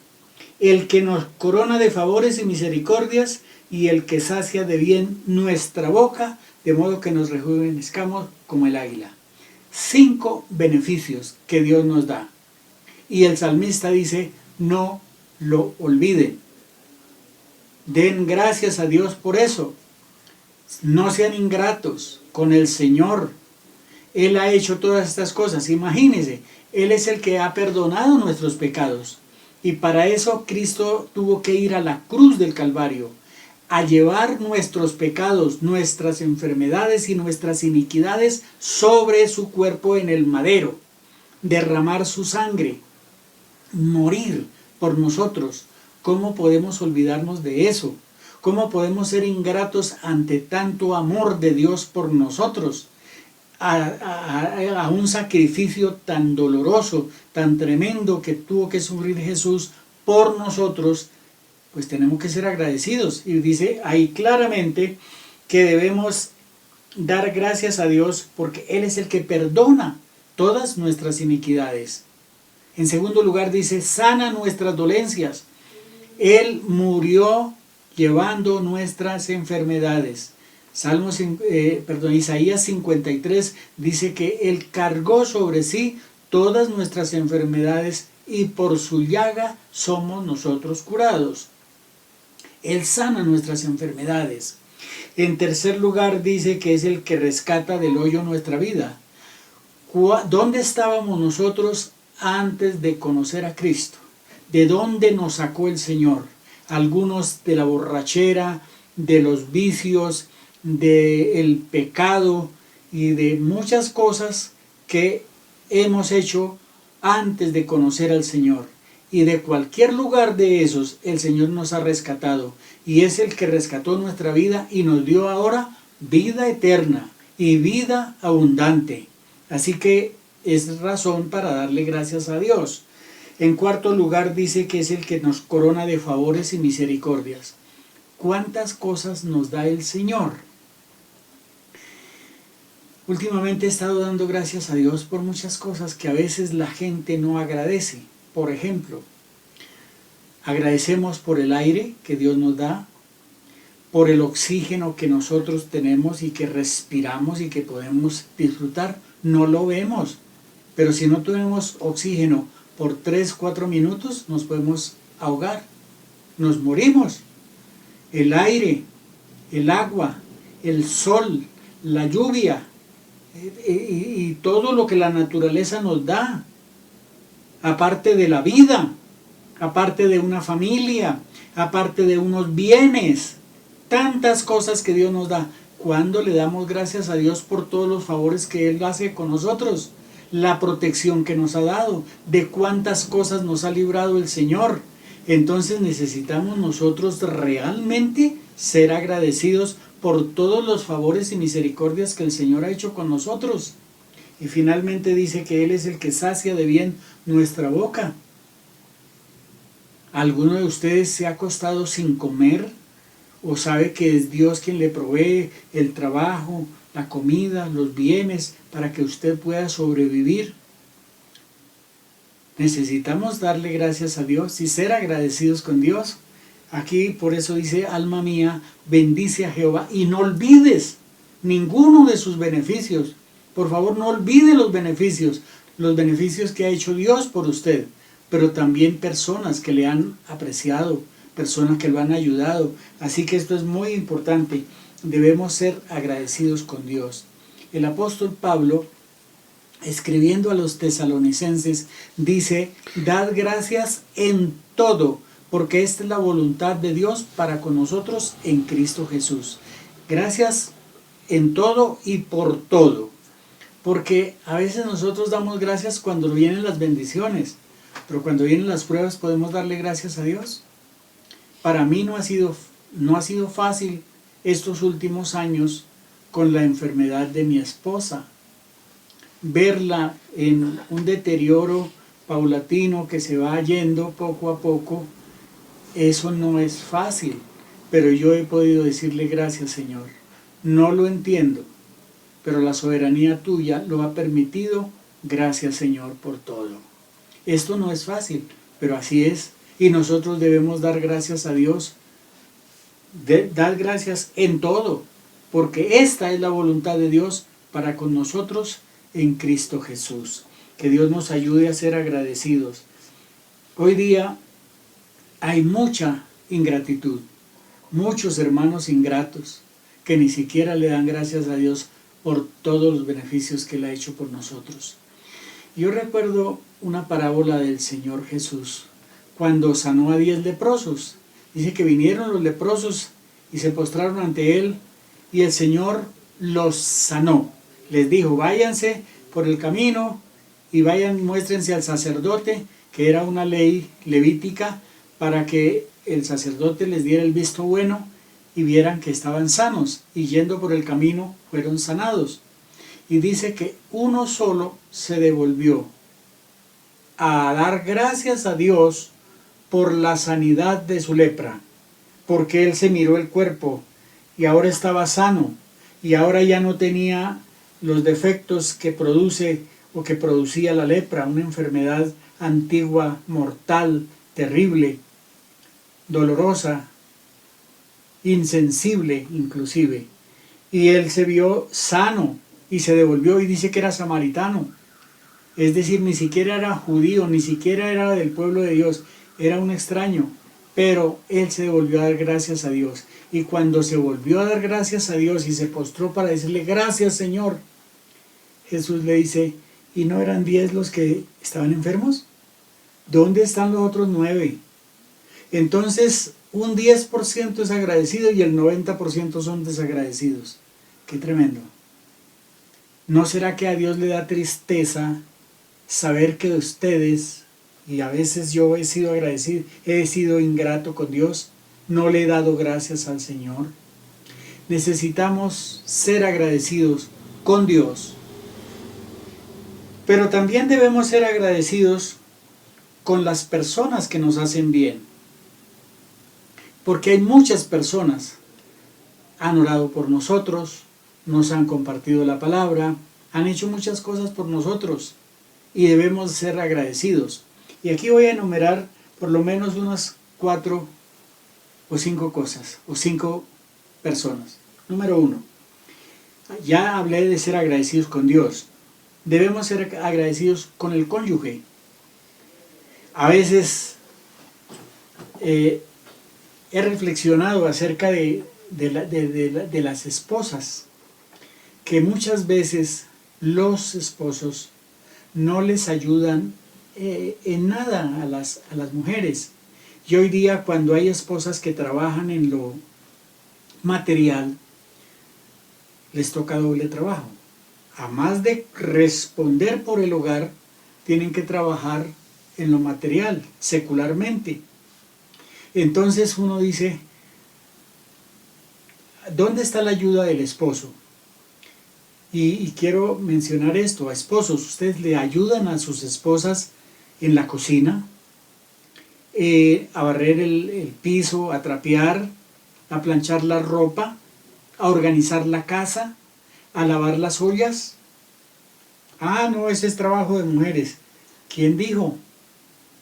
el que nos corona de favores y misericordias y el que sacia de bien nuestra boca, de modo que nos rejuvenezcamos como el águila. 5 beneficios que Dios nos da. Y el salmista dice, no lo olviden. Den gracias a Dios por eso. No sean ingratos con el Señor. Él ha hecho todas estas cosas. Imagínense, Él es el que ha perdonado nuestros pecados. Y para eso Cristo tuvo que ir a la cruz del Calvario, a llevar nuestros pecados, nuestras enfermedades y nuestras iniquidades sobre su cuerpo en el madero, derramar su sangre, morir por nosotros. ¿Cómo podemos olvidarnos de eso? ¿Cómo podemos ser ingratos ante tanto amor de Dios por nosotros? A un sacrificio tan doloroso, tan tremendo que tuvo que sufrir Jesús por nosotros, pues tenemos que ser agradecidos. Y dice ahí claramente que debemos dar gracias a Dios porque Él es el que perdona todas nuestras iniquidades. En segundo lugar dice, sana nuestras dolencias. Él murió llevando nuestras enfermedades. Isaías 53 dice que Él cargó sobre sí todas nuestras enfermedades y por su llaga somos nosotros curados. Él sana nuestras enfermedades. En tercer lugar dice que es el que rescata del hoyo nuestra vida. ¿Dónde estábamos nosotros antes de conocer a Cristo? ¿De dónde nos sacó el Señor? Algunos de la borrachera, de los vicios, del pecado y de muchas cosas que hemos hecho antes de conocer al Señor. Y de cualquier lugar de esos el Señor nos ha rescatado. Y es el que rescató nuestra vida y nos dio ahora vida eterna y vida abundante. Así que es razón para darle gracias a Dios. En cuarto lugar dice que es el que nos corona de favores y misericordias. ¿Cuántas cosas nos da el Señor? Últimamente he estado dando gracias a Dios por muchas cosas que a veces la gente no agradece. Por ejemplo, agradecemos por el aire que Dios nos da, por el oxígeno que nosotros tenemos y que respiramos y que podemos disfrutar. No lo vemos, pero si no tenemos oxígeno por 3-4 minutos nos podemos ahogar, nos morimos. El aire, el agua, el sol, la lluvia y todo lo que la naturaleza nos da, aparte de la vida, aparte de una familia, aparte de unos bienes, tantas cosas que Dios nos da. ¿Cuándo le damos gracias a Dios por todos los favores que Él hace con nosotros? La protección que nos ha dado, de cuántas cosas nos ha librado el Señor. Entonces necesitamos nosotros realmente ser agradecidos por todos los favores y misericordias que el Señor ha hecho con nosotros. Y finalmente dice que Él es el que sacia de bien nuestra boca. ¿Alguno de ustedes se ha acostado sin comer? ¿O sabe que es Dios quien le provee el trabajo, la comida, los bienes para que usted pueda sobrevivir? Necesitamos darle gracias a Dios y ser agradecidos con Dios. Aquí por eso dice, alma mía, bendice a Jehová y no olvides ninguno de sus beneficios. Por favor, no olvide los beneficios que ha hecho Dios por usted, pero también personas que le han apreciado, personas que lo han ayudado. Así que esto es muy importante. Debemos ser agradecidos con Dios. El apóstol Pablo, escribiendo a los tesalonicenses, dice, dad gracias en todo, porque esta es la voluntad de Dios para con nosotros en Cristo Jesús. Gracias en todo y por todo. Porque a veces nosotros damos gracias cuando vienen las bendiciones, pero cuando vienen las pruebas, ¿podemos darle gracias a Dios? Para mí no ha sido fácil estos últimos años con la enfermedad de mi esposa. Verla en un deterioro paulatino que se va yendo poco a poco, eso no es fácil, pero yo he podido decirle gracias, Señor. No lo entiendo, pero la soberanía tuya lo ha permitido. Gracias, Señor, por todo. Esto no es fácil, pero así es. Y nosotros debemos dar gracias a Dios, dar gracias en todo, porque esta es la voluntad de Dios para con nosotros en Cristo Jesús. Que Dios nos ayude a ser agradecidos. Hoy día hay mucha ingratitud, muchos hermanos ingratos que ni siquiera le dan gracias a Dios por todos los beneficios que Él ha hecho por nosotros. Yo recuerdo una parábola del Señor Jesús cuando sanó a 10 leprosos. Dice que vinieron los leprosos y se postraron ante Él y el Señor los sanó. Les dijo, váyanse por el camino y muéstrense al sacerdote, que era una ley levítica, para que el sacerdote les diera el visto bueno y vieran que estaban sanos, y yendo por el camino fueron sanados. Y dice que uno solo se devolvió a dar gracias a Dios por la sanidad de su lepra, porque él se miró el cuerpo y ahora estaba sano y ahora ya no tenía los defectos que produce o que producía la lepra, una enfermedad antigua, mortal, terrible, dolorosa, insensible inclusive. Y él se vio sano y se devolvió y dice que era samaritano. Es decir, ni siquiera era judío, ni siquiera era del pueblo de Dios, era un extraño. Pero él se volvió a dar gracias a Dios. Y cuando se volvió a dar gracias a Dios y se postró para decirle gracias, Señor, Jesús le dice, ¿y no eran 10 los que estaban enfermos? ¿Dónde están los otros 9? Entonces, un 10% es agradecido y el 90% son desagradecidos. Qué tremendo. ¿No será que a Dios le da tristeza saber que ustedes, y a veces yo he sido agradecido, he sido ingrato con Dios, no le he dado gracias al Señor? Necesitamos ser agradecidos con Dios, pero también debemos ser agradecidos con las personas que nos hacen bien, porque hay muchas personas han orado por nosotros, nos han compartido la palabra, han hecho muchas cosas por nosotros y debemos ser agradecidos. Y aquí voy a enumerar por lo menos unas 4 o 5 cosas, o 5 personas. Número 1, ya hablé de ser agradecidos con Dios. Debemos ser agradecidos con el cónyuge. A veces he reflexionado acerca de las esposas, que muchas veces los esposos no les ayudan en nada a las mujeres. Y hoy día, cuando hay esposas que trabajan en lo material, les toca doble trabajo. Además de responder por el hogar, tienen que trabajar en lo material, secularmente. Entonces uno dice, ¿dónde está la ayuda del esposo? Y quiero mencionar esto, a esposos, ustedes le ayudan a sus esposas en la cocina, a barrer el piso, a trapear, a planchar la ropa, a organizar la casa, a lavar las ollas. Ah, no, ese es trabajo de mujeres. ¿Quién dijo?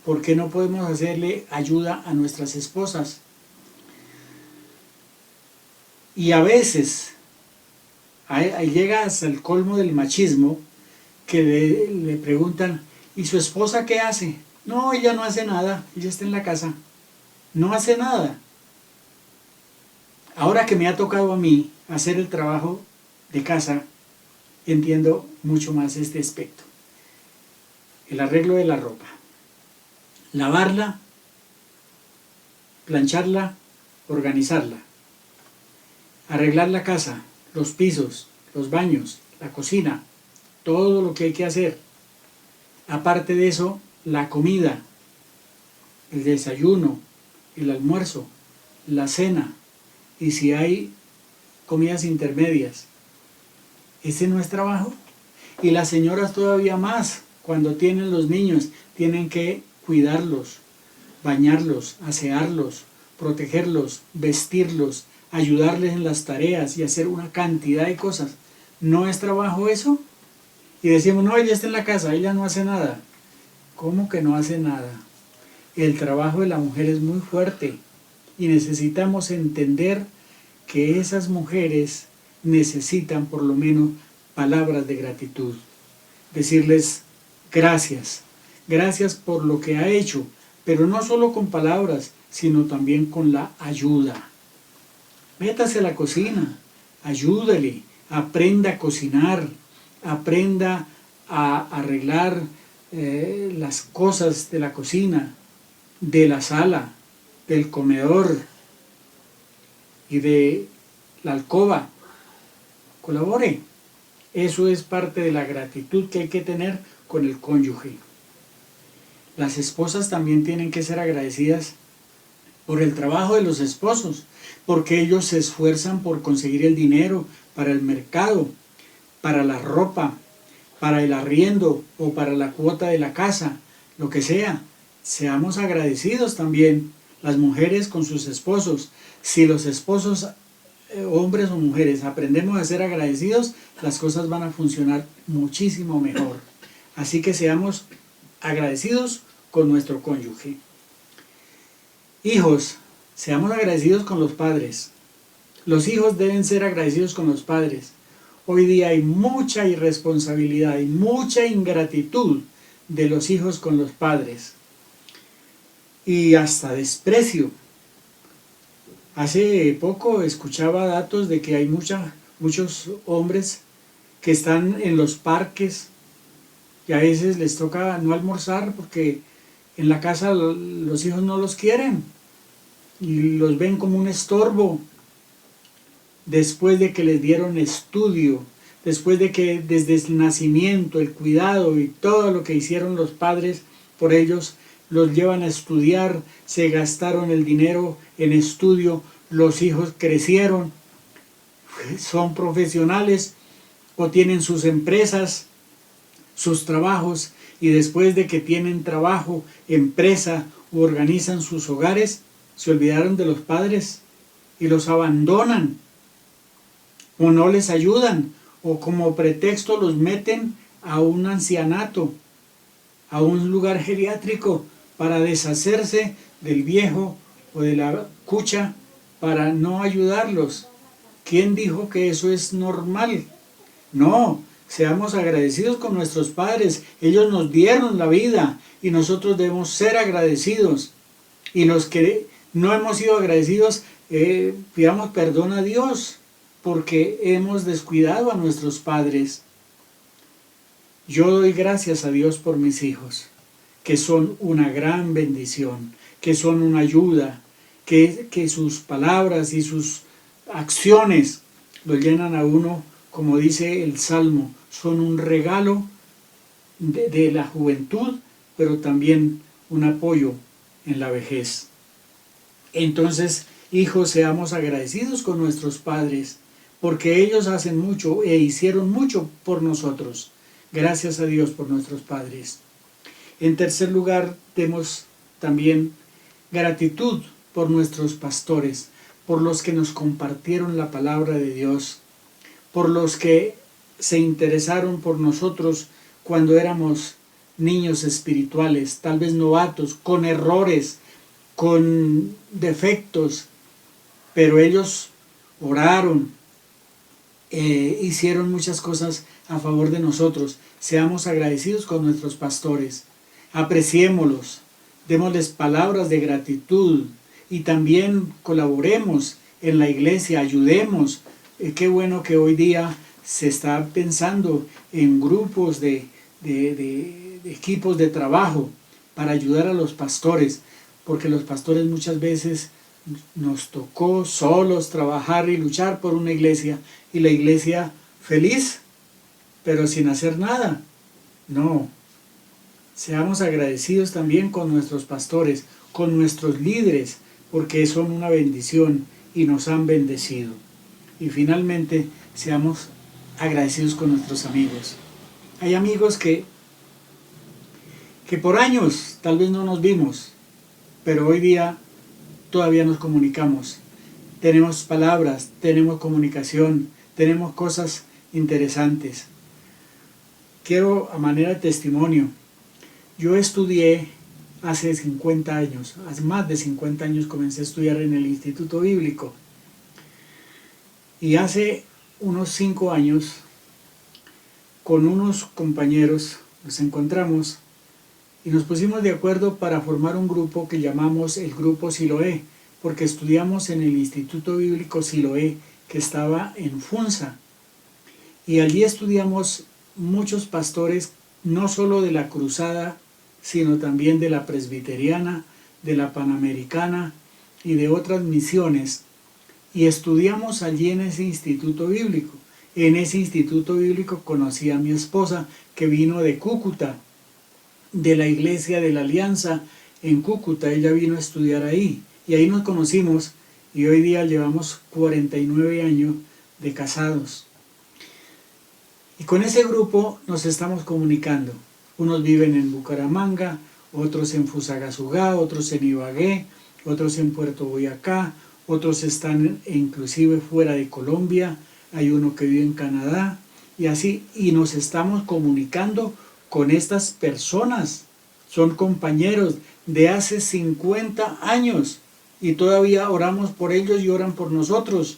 ¿Por qué no podemos hacerle ayuda a nuestras esposas? Y a veces ahí llega hasta el colmo del machismo, que le preguntan, ¿y su esposa qué hace? No, ella no hace nada, ella está en la casa, no hace nada. Ahora que me ha tocado a mí hacer el trabajo de casa, entiendo mucho más este aspecto. El arreglo de la ropa, lavarla, plancharla, organizarla, arreglar la casa, los pisos, los baños, la cocina, todo lo que hay que hacer. Aparte de eso, la comida, el desayuno, el almuerzo, la cena, y si hay comidas intermedias. ¿Ese no es trabajo? Y las señoras todavía más, cuando tienen los niños, tienen que cuidarlos, bañarlos, asearlos, protegerlos, vestirlos, ayudarles en las tareas y hacer una cantidad de cosas. ¿No es trabajo eso? Y decimos, no, ella está en la casa, ella no hace nada. ¿Cómo que no hace nada? El trabajo de la mujer es muy fuerte y necesitamos entender que esas mujeres necesitan por lo menos palabras de gratitud. Decirles gracias, gracias por lo que ha hecho, pero no solo con palabras, sino también con la ayuda. Métase a la cocina, ayúdale, aprenda a cocinar, aprenda a arreglar las cosas de la cocina, de la sala, del comedor y de la alcoba. Colabore. Eso es parte de la gratitud que hay que tener con el cónyuge. Las esposas también tienen que ser agradecidas por el trabajo de los esposos, porque ellos se esfuerzan por conseguir el dinero para el mercado, para la ropa, para el arriendo o para la cuota de la casa, lo que sea. Seamos agradecidos también, las mujeres con sus esposos. Si los esposos, hombres o mujeres, aprendemos a ser agradecidos, las cosas van a funcionar muchísimo mejor. Así que seamos agradecidos con nuestro cónyuge. Hijos, seamos agradecidos con los padres. Los hijos deben ser agradecidos con los padres. Hoy día hay mucha irresponsabilidad y mucha ingratitud de los hijos con los padres. Y hasta desprecio. Hace poco escuchaba datos de que hay muchos hombres que están en los parques y a veces les toca no almorzar porque en la casa los hijos no los quieren y los ven como un estorbo después de que les dieron estudio, después de que desde el nacimiento, el cuidado y todo lo que hicieron los padres por ellos, los llevan a estudiar, se gastaron el dinero en estudio, los hijos crecieron, son profesionales o tienen sus empresas, sus trabajos, y después de que tienen trabajo, empresa o organizan sus hogares, se olvidaron de los padres y los abandonan o no les ayudan o como pretexto los meten a un ancianato, a un lugar geriátrico para deshacerse del viejo o de la cucha para no ayudarlos. ¿Quién dijo que eso es normal? No, seamos agradecidos con nuestros padres. Ellos nos dieron la vida y nosotros debemos ser agradecidos. Y los que no hemos sido agradecidos, pidamos perdón a Dios porque hemos descuidado a nuestros padres. Yo doy gracias a Dios por mis hijos, que son una gran bendición, que son una ayuda, que sus palabras y sus acciones lo llenan a uno, como dice el Salmo, son un regalo de la juventud, pero también un apoyo en la vejez. Entonces, hijos, seamos agradecidos con nuestros padres, porque ellos hacen mucho e hicieron mucho por nosotros. Gracias a Dios por nuestros padres. En tercer lugar, demos también gratitud por nuestros pastores, por los que nos compartieron la palabra de Dios, por los que se interesaron por nosotros cuando éramos niños espirituales, tal vez novatos, con errores, con defectos, pero ellos oraron, hicieron muchas cosas a favor de nosotros. Seamos agradecidos con nuestros pastores, apreciémoslos, démosles palabras de gratitud y también colaboremos en la iglesia, ayudemos. Qué bueno que hoy día se está pensando en grupos de equipos de trabajo para ayudar a los pastores, porque los pastores muchas veces nos tocó solos trabajar y luchar por una iglesia, y la iglesia feliz, pero sin hacer nada. No, seamos agradecidos también con nuestros pastores, con nuestros líderes, porque son una bendición y nos han bendecido. Y finalmente, seamos agradecidos con nuestros amigos. Hay amigos que por años tal vez no nos vimos, pero hoy día todavía nos comunicamos. Tenemos palabras, tenemos comunicación, tenemos cosas interesantes. Quiero, a manera de testimonio, yo estudié hace 50 años, hace más de 50 años comencé a estudiar en el Instituto Bíblico. Y hace unos 5 años, con unos compañeros, nos encontramos y nos pusimos de acuerdo para formar un grupo que llamamos el Grupo Siloé, porque estudiamos en el Instituto Bíblico Siloé, que estaba en Funza. Y allí estudiamos muchos pastores, no solo de la Cruzada, sino también de la Presbiteriana, de la Panamericana y de otras misiones. Y estudiamos allí en ese Instituto Bíblico. En ese Instituto Bíblico conocí a mi esposa, que vino de Cúcuta, de la Iglesia de la Alianza en Cúcuta. Ella vino a estudiar ahí. Y ahí nos conocimos y hoy día llevamos 49 años de casados. Y con ese grupo nos estamos comunicando. Unos viven en Bucaramanga, otros en Fusagasugá, otros en Ibagué, otros en Puerto Boyacá, otros están inclusive fuera de Colombia, hay uno que vive en Canadá, y así, y nos estamos comunicando con estas personas. Son compañeros de hace 50 años y todavía oramos por ellos y oran por nosotros.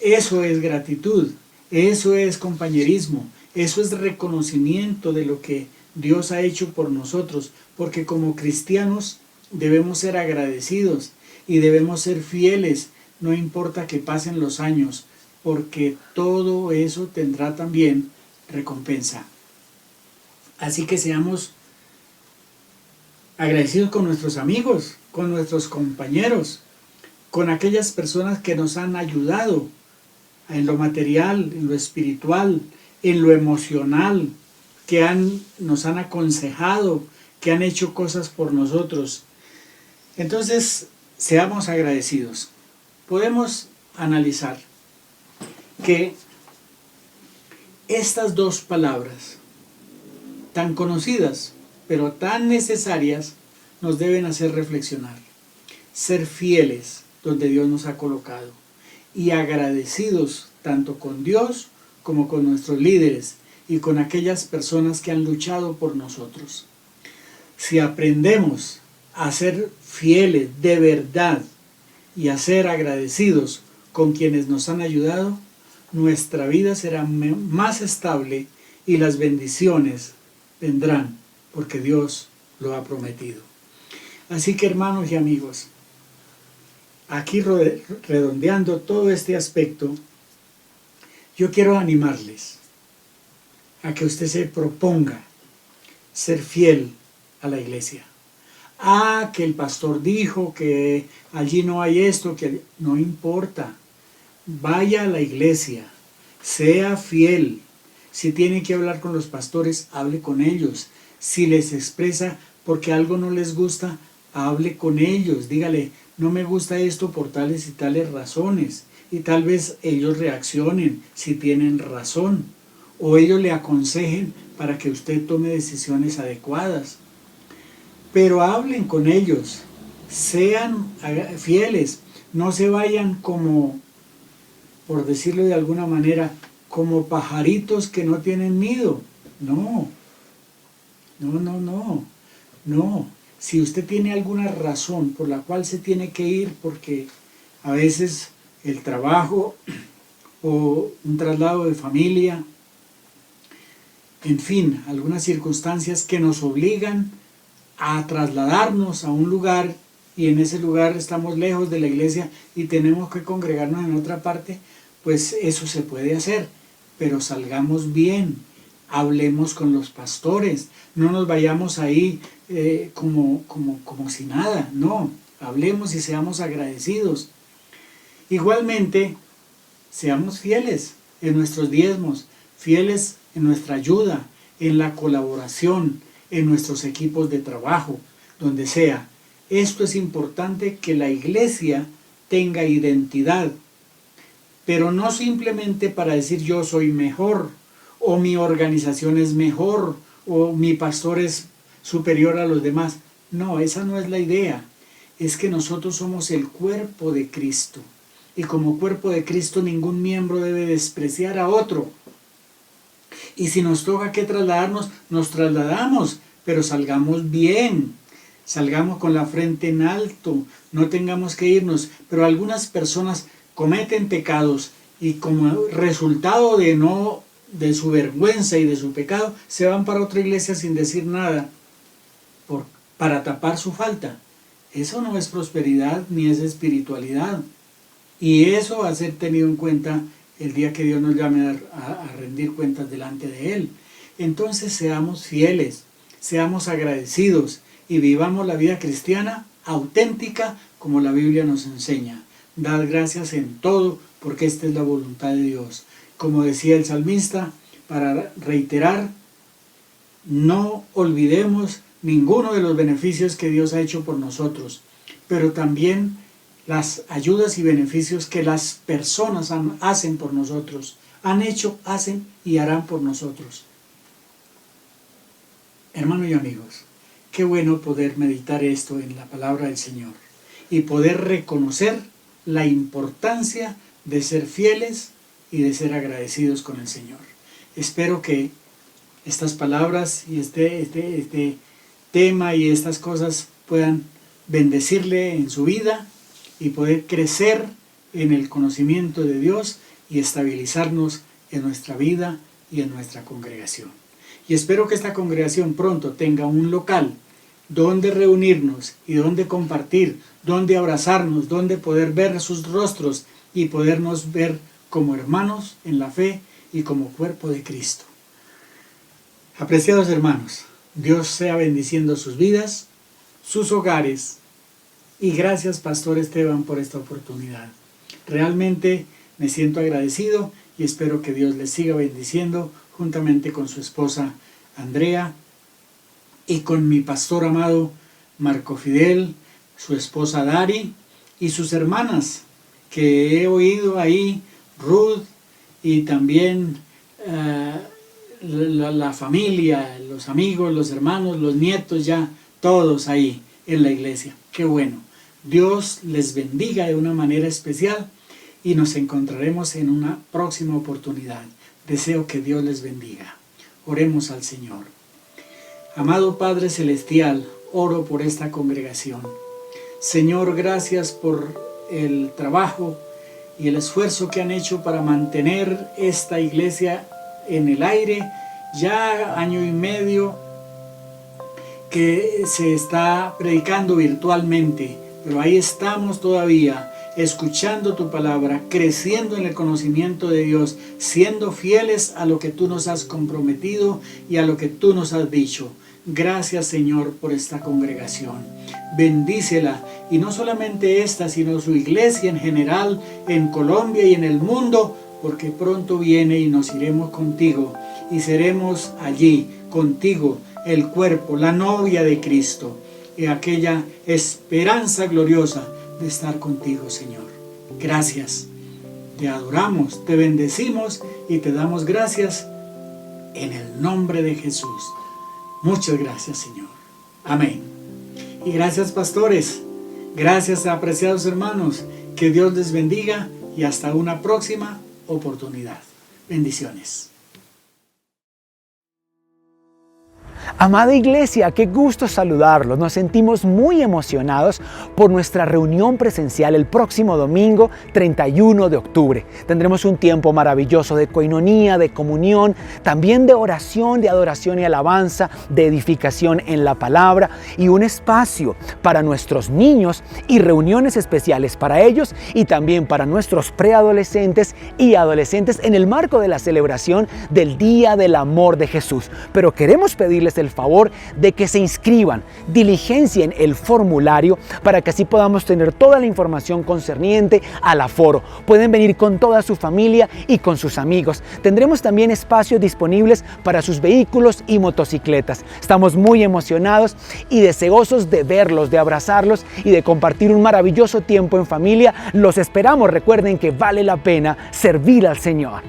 Eso es gratitud, eso es compañerismo, eso es reconocimiento de lo que Dios ha hecho por nosotros, porque como cristianos debemos ser agradecidos y debemos ser fieles, no importa que pasen los años, porque todo eso tendrá también recompensa. Así que seamos agradecidos con nuestros amigos, con nuestros compañeros, con aquellas personas que nos han ayudado en lo material, en lo espiritual, en lo emocional, que nos han aconsejado, que han hecho cosas por nosotros. Entonces, seamos agradecidos. Podemos analizar que estas dos palabras, tan conocidas, pero tan necesarias, nos deben hacer reflexionar. Ser fieles donde Dios nos ha colocado y agradecidos tanto con Dios como con nuestros líderes y con aquellas personas que han luchado por nosotros. Si aprendemos a ser fieles de verdad y a ser agradecidos con quienes nos han ayudado, nuestra vida será más estable y las bendiciones vendrán porque Dios lo ha prometido. Así que, hermanos y amigos, aquí redondeando todo este aspecto, yo quiero animarles a que usted se proponga ser fiel a la iglesia. Que el pastor dijo que allí no hay esto, que no importa. Vaya a la iglesia, sea fiel. Si tiene que hablar con los pastores, hable con ellos. Si les expresa porque algo no les gusta, hable con ellos. Dígale, no me gusta esto por tales y tales razones. Y tal vez ellos reaccionen si tienen razón. O ellos le aconsejen para que usted tome decisiones adecuadas. Pero hablen con ellos, sean fieles, no se vayan como, por decirlo de alguna manera, como pajaritos que no tienen nido. No. Si usted tiene alguna razón por la cual se tiene que ir, porque a veces el trabajo o un traslado de familia, en fin, algunas circunstancias que nos obligan a trasladarnos a un lugar y en ese lugar estamos lejos de la iglesia y tenemos que congregarnos en otra parte, pues eso se puede hacer, pero salgamos bien, hablemos con los pastores, no nos vayamos ahí como si nada, no, hablemos y seamos agradecidos. Igualmente, seamos fieles en nuestros diezmos, fieles en nuestra ayuda, en la colaboración, en nuestros equipos de trabajo, donde sea. Esto es importante, que la iglesia tenga identidad, pero no simplemente para decir yo soy mejor, o mi organización es mejor, o mi pastor es superior a los demás. No, esa no es la idea. Es que nosotros somos el cuerpo de Cristo, y como cuerpo de Cristo ningún miembro debe despreciar a otro. Y si nos toca que trasladarnos, nos trasladamos, pero salgamos bien, salgamos con la frente en alto, no tengamos que irnos. Pero algunas personas cometen pecados y como resultado de su vergüenza y de su pecado, se van para otra iglesia sin decir nada, para tapar su falta. Eso no es prosperidad ni es espiritualidad. Y eso va a ser tenido en cuenta el día que Dios nos llame a rendir cuentas delante de Él. Entonces seamos fieles, seamos agradecidos y vivamos la vida cristiana auténtica como la Biblia nos enseña. Dad gracias en todo porque esta es la voluntad de Dios. Como decía el salmista, para reiterar, no olvidemos ninguno de los beneficios que Dios ha hecho por nosotros, pero también las ayudas y beneficios que las personas hacen por nosotros, han hecho, hacen y harán por nosotros. Hermanos y amigos, qué bueno poder meditar esto en la palabra del Señor y poder reconocer la importancia de ser fieles y de ser agradecidos con el Señor. Espero que estas palabras y este tema y estas cosas puedan bendecirle en su vida y poder crecer en el conocimiento de Dios y estabilizarnos en nuestra vida y en nuestra congregación. Y espero que esta congregación pronto tenga un local donde reunirnos y donde compartir, donde abrazarnos, donde poder ver sus rostros y podernos ver como hermanos en la fe y como cuerpo de Cristo. Apreciados hermanos, Dios sea bendiciendo sus vidas, sus hogares, y gracias Pastor Esteban por esta oportunidad. Realmente me siento agradecido y espero que Dios les siga bendiciendo juntamente con su esposa Andrea y con mi pastor amado Marco Fidel, su esposa Dari y sus hermanas que he oído ahí, Ruth y también la familia, los amigos, los hermanos, los nietos, ya todos ahí en la iglesia. Qué bueno. Dios les bendiga de una manera especial y nos encontraremos en una próxima oportunidad. Deseo que Dios les bendiga. Oremos al Señor. Amado Padre Celestial, oro por esta congregación. Señor, gracias por el trabajo y el esfuerzo que han hecho para mantener esta iglesia en el aire. Ya año y medio que se está predicando virtualmente, pero ahí estamos todavía escuchando tu palabra, creciendo en el conocimiento de Dios, siendo fieles a lo que tú nos has comprometido y a lo que tú nos has dicho. Gracias, Señor, por esta congregación. Bendícela, y no solamente esta, sino su iglesia en general, en Colombia y en el mundo, porque pronto viene y nos iremos contigo, y seremos allí, contigo, el cuerpo, la novia de Cristo, y aquella esperanza gloriosa de estar contigo, Señor. Gracias. Te adoramos, te bendecimos y te damos gracias en el nombre de Jesús. Muchas gracias, Señor. Amén. Y gracias, pastores. Gracias, apreciados hermanos. Que Dios les bendiga y hasta una próxima oportunidad. Bendiciones. Amada iglesia, qué gusto saludarlos. Nos sentimos muy emocionados por nuestra reunión presencial el próximo domingo 31 de octubre. Tendremos un tiempo maravilloso de coinonía, de comunión, también de oración, de adoración y alabanza, de edificación en la palabra y un espacio para nuestros niños y reuniones especiales para ellos y también para nuestros preadolescentes y adolescentes en el marco de la celebración del Día del Amor de Jesús. Pero queremos pedirles el favor de que se inscriban, diligencien el formulario para que así podamos tener toda la información concerniente al aforo. Pueden venir con toda su familia y con sus amigos. Tendremos también espacios disponibles para sus vehículos y motocicletas. Estamos muy emocionados y deseosos de verlos, de abrazarlos y de compartir un maravilloso tiempo en familia. Los esperamos. Recuerden que vale la pena servir al Señor.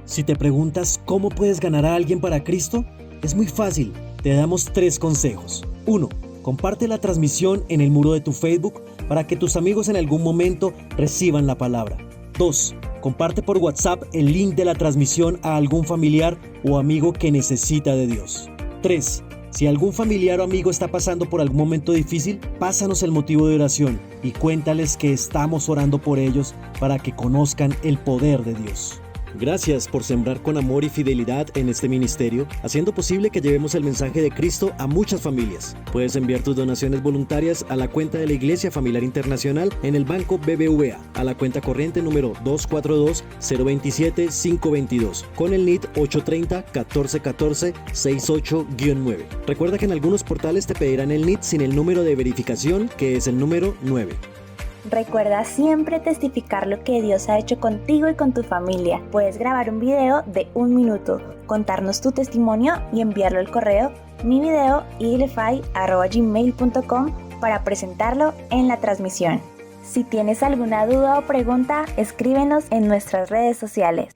Si te preguntas cómo puedes ganar a alguien para Cristo, es muy fácil. Te damos 3 consejos. 1. Comparte la transmisión en el muro de tu Facebook para que tus amigos en algún momento reciban la palabra. 2. Comparte por WhatsApp el link de la transmisión a algún familiar o amigo que necesita de Dios. 3. Si algún familiar o amigo está pasando por algún momento difícil, pásanos el motivo de oración y cuéntales que estamos orando por ellos para que conozcan el poder de Dios. Gracias por sembrar con amor y fidelidad en este ministerio, haciendo posible que llevemos el mensaje de Cristo a muchas familias. Puedes enviar tus donaciones voluntarias a la cuenta de la Iglesia Familiar Internacional en el Banco BBVA, a la cuenta corriente número 242-027-522, con el NIT 830-1414-68-9. Recuerda que en algunos portales te pedirán el NIT sin el número de verificación, que es el número 9. Recuerda siempre testificar lo que Dios ha hecho contigo y con tu familia. Puedes grabar un video de 1 minuto, contarnos tu testimonio y enviarlo al correo mivideoiglefy@gmail.com para presentarlo en la transmisión. Si tienes alguna duda o pregunta, escríbenos en nuestras redes sociales.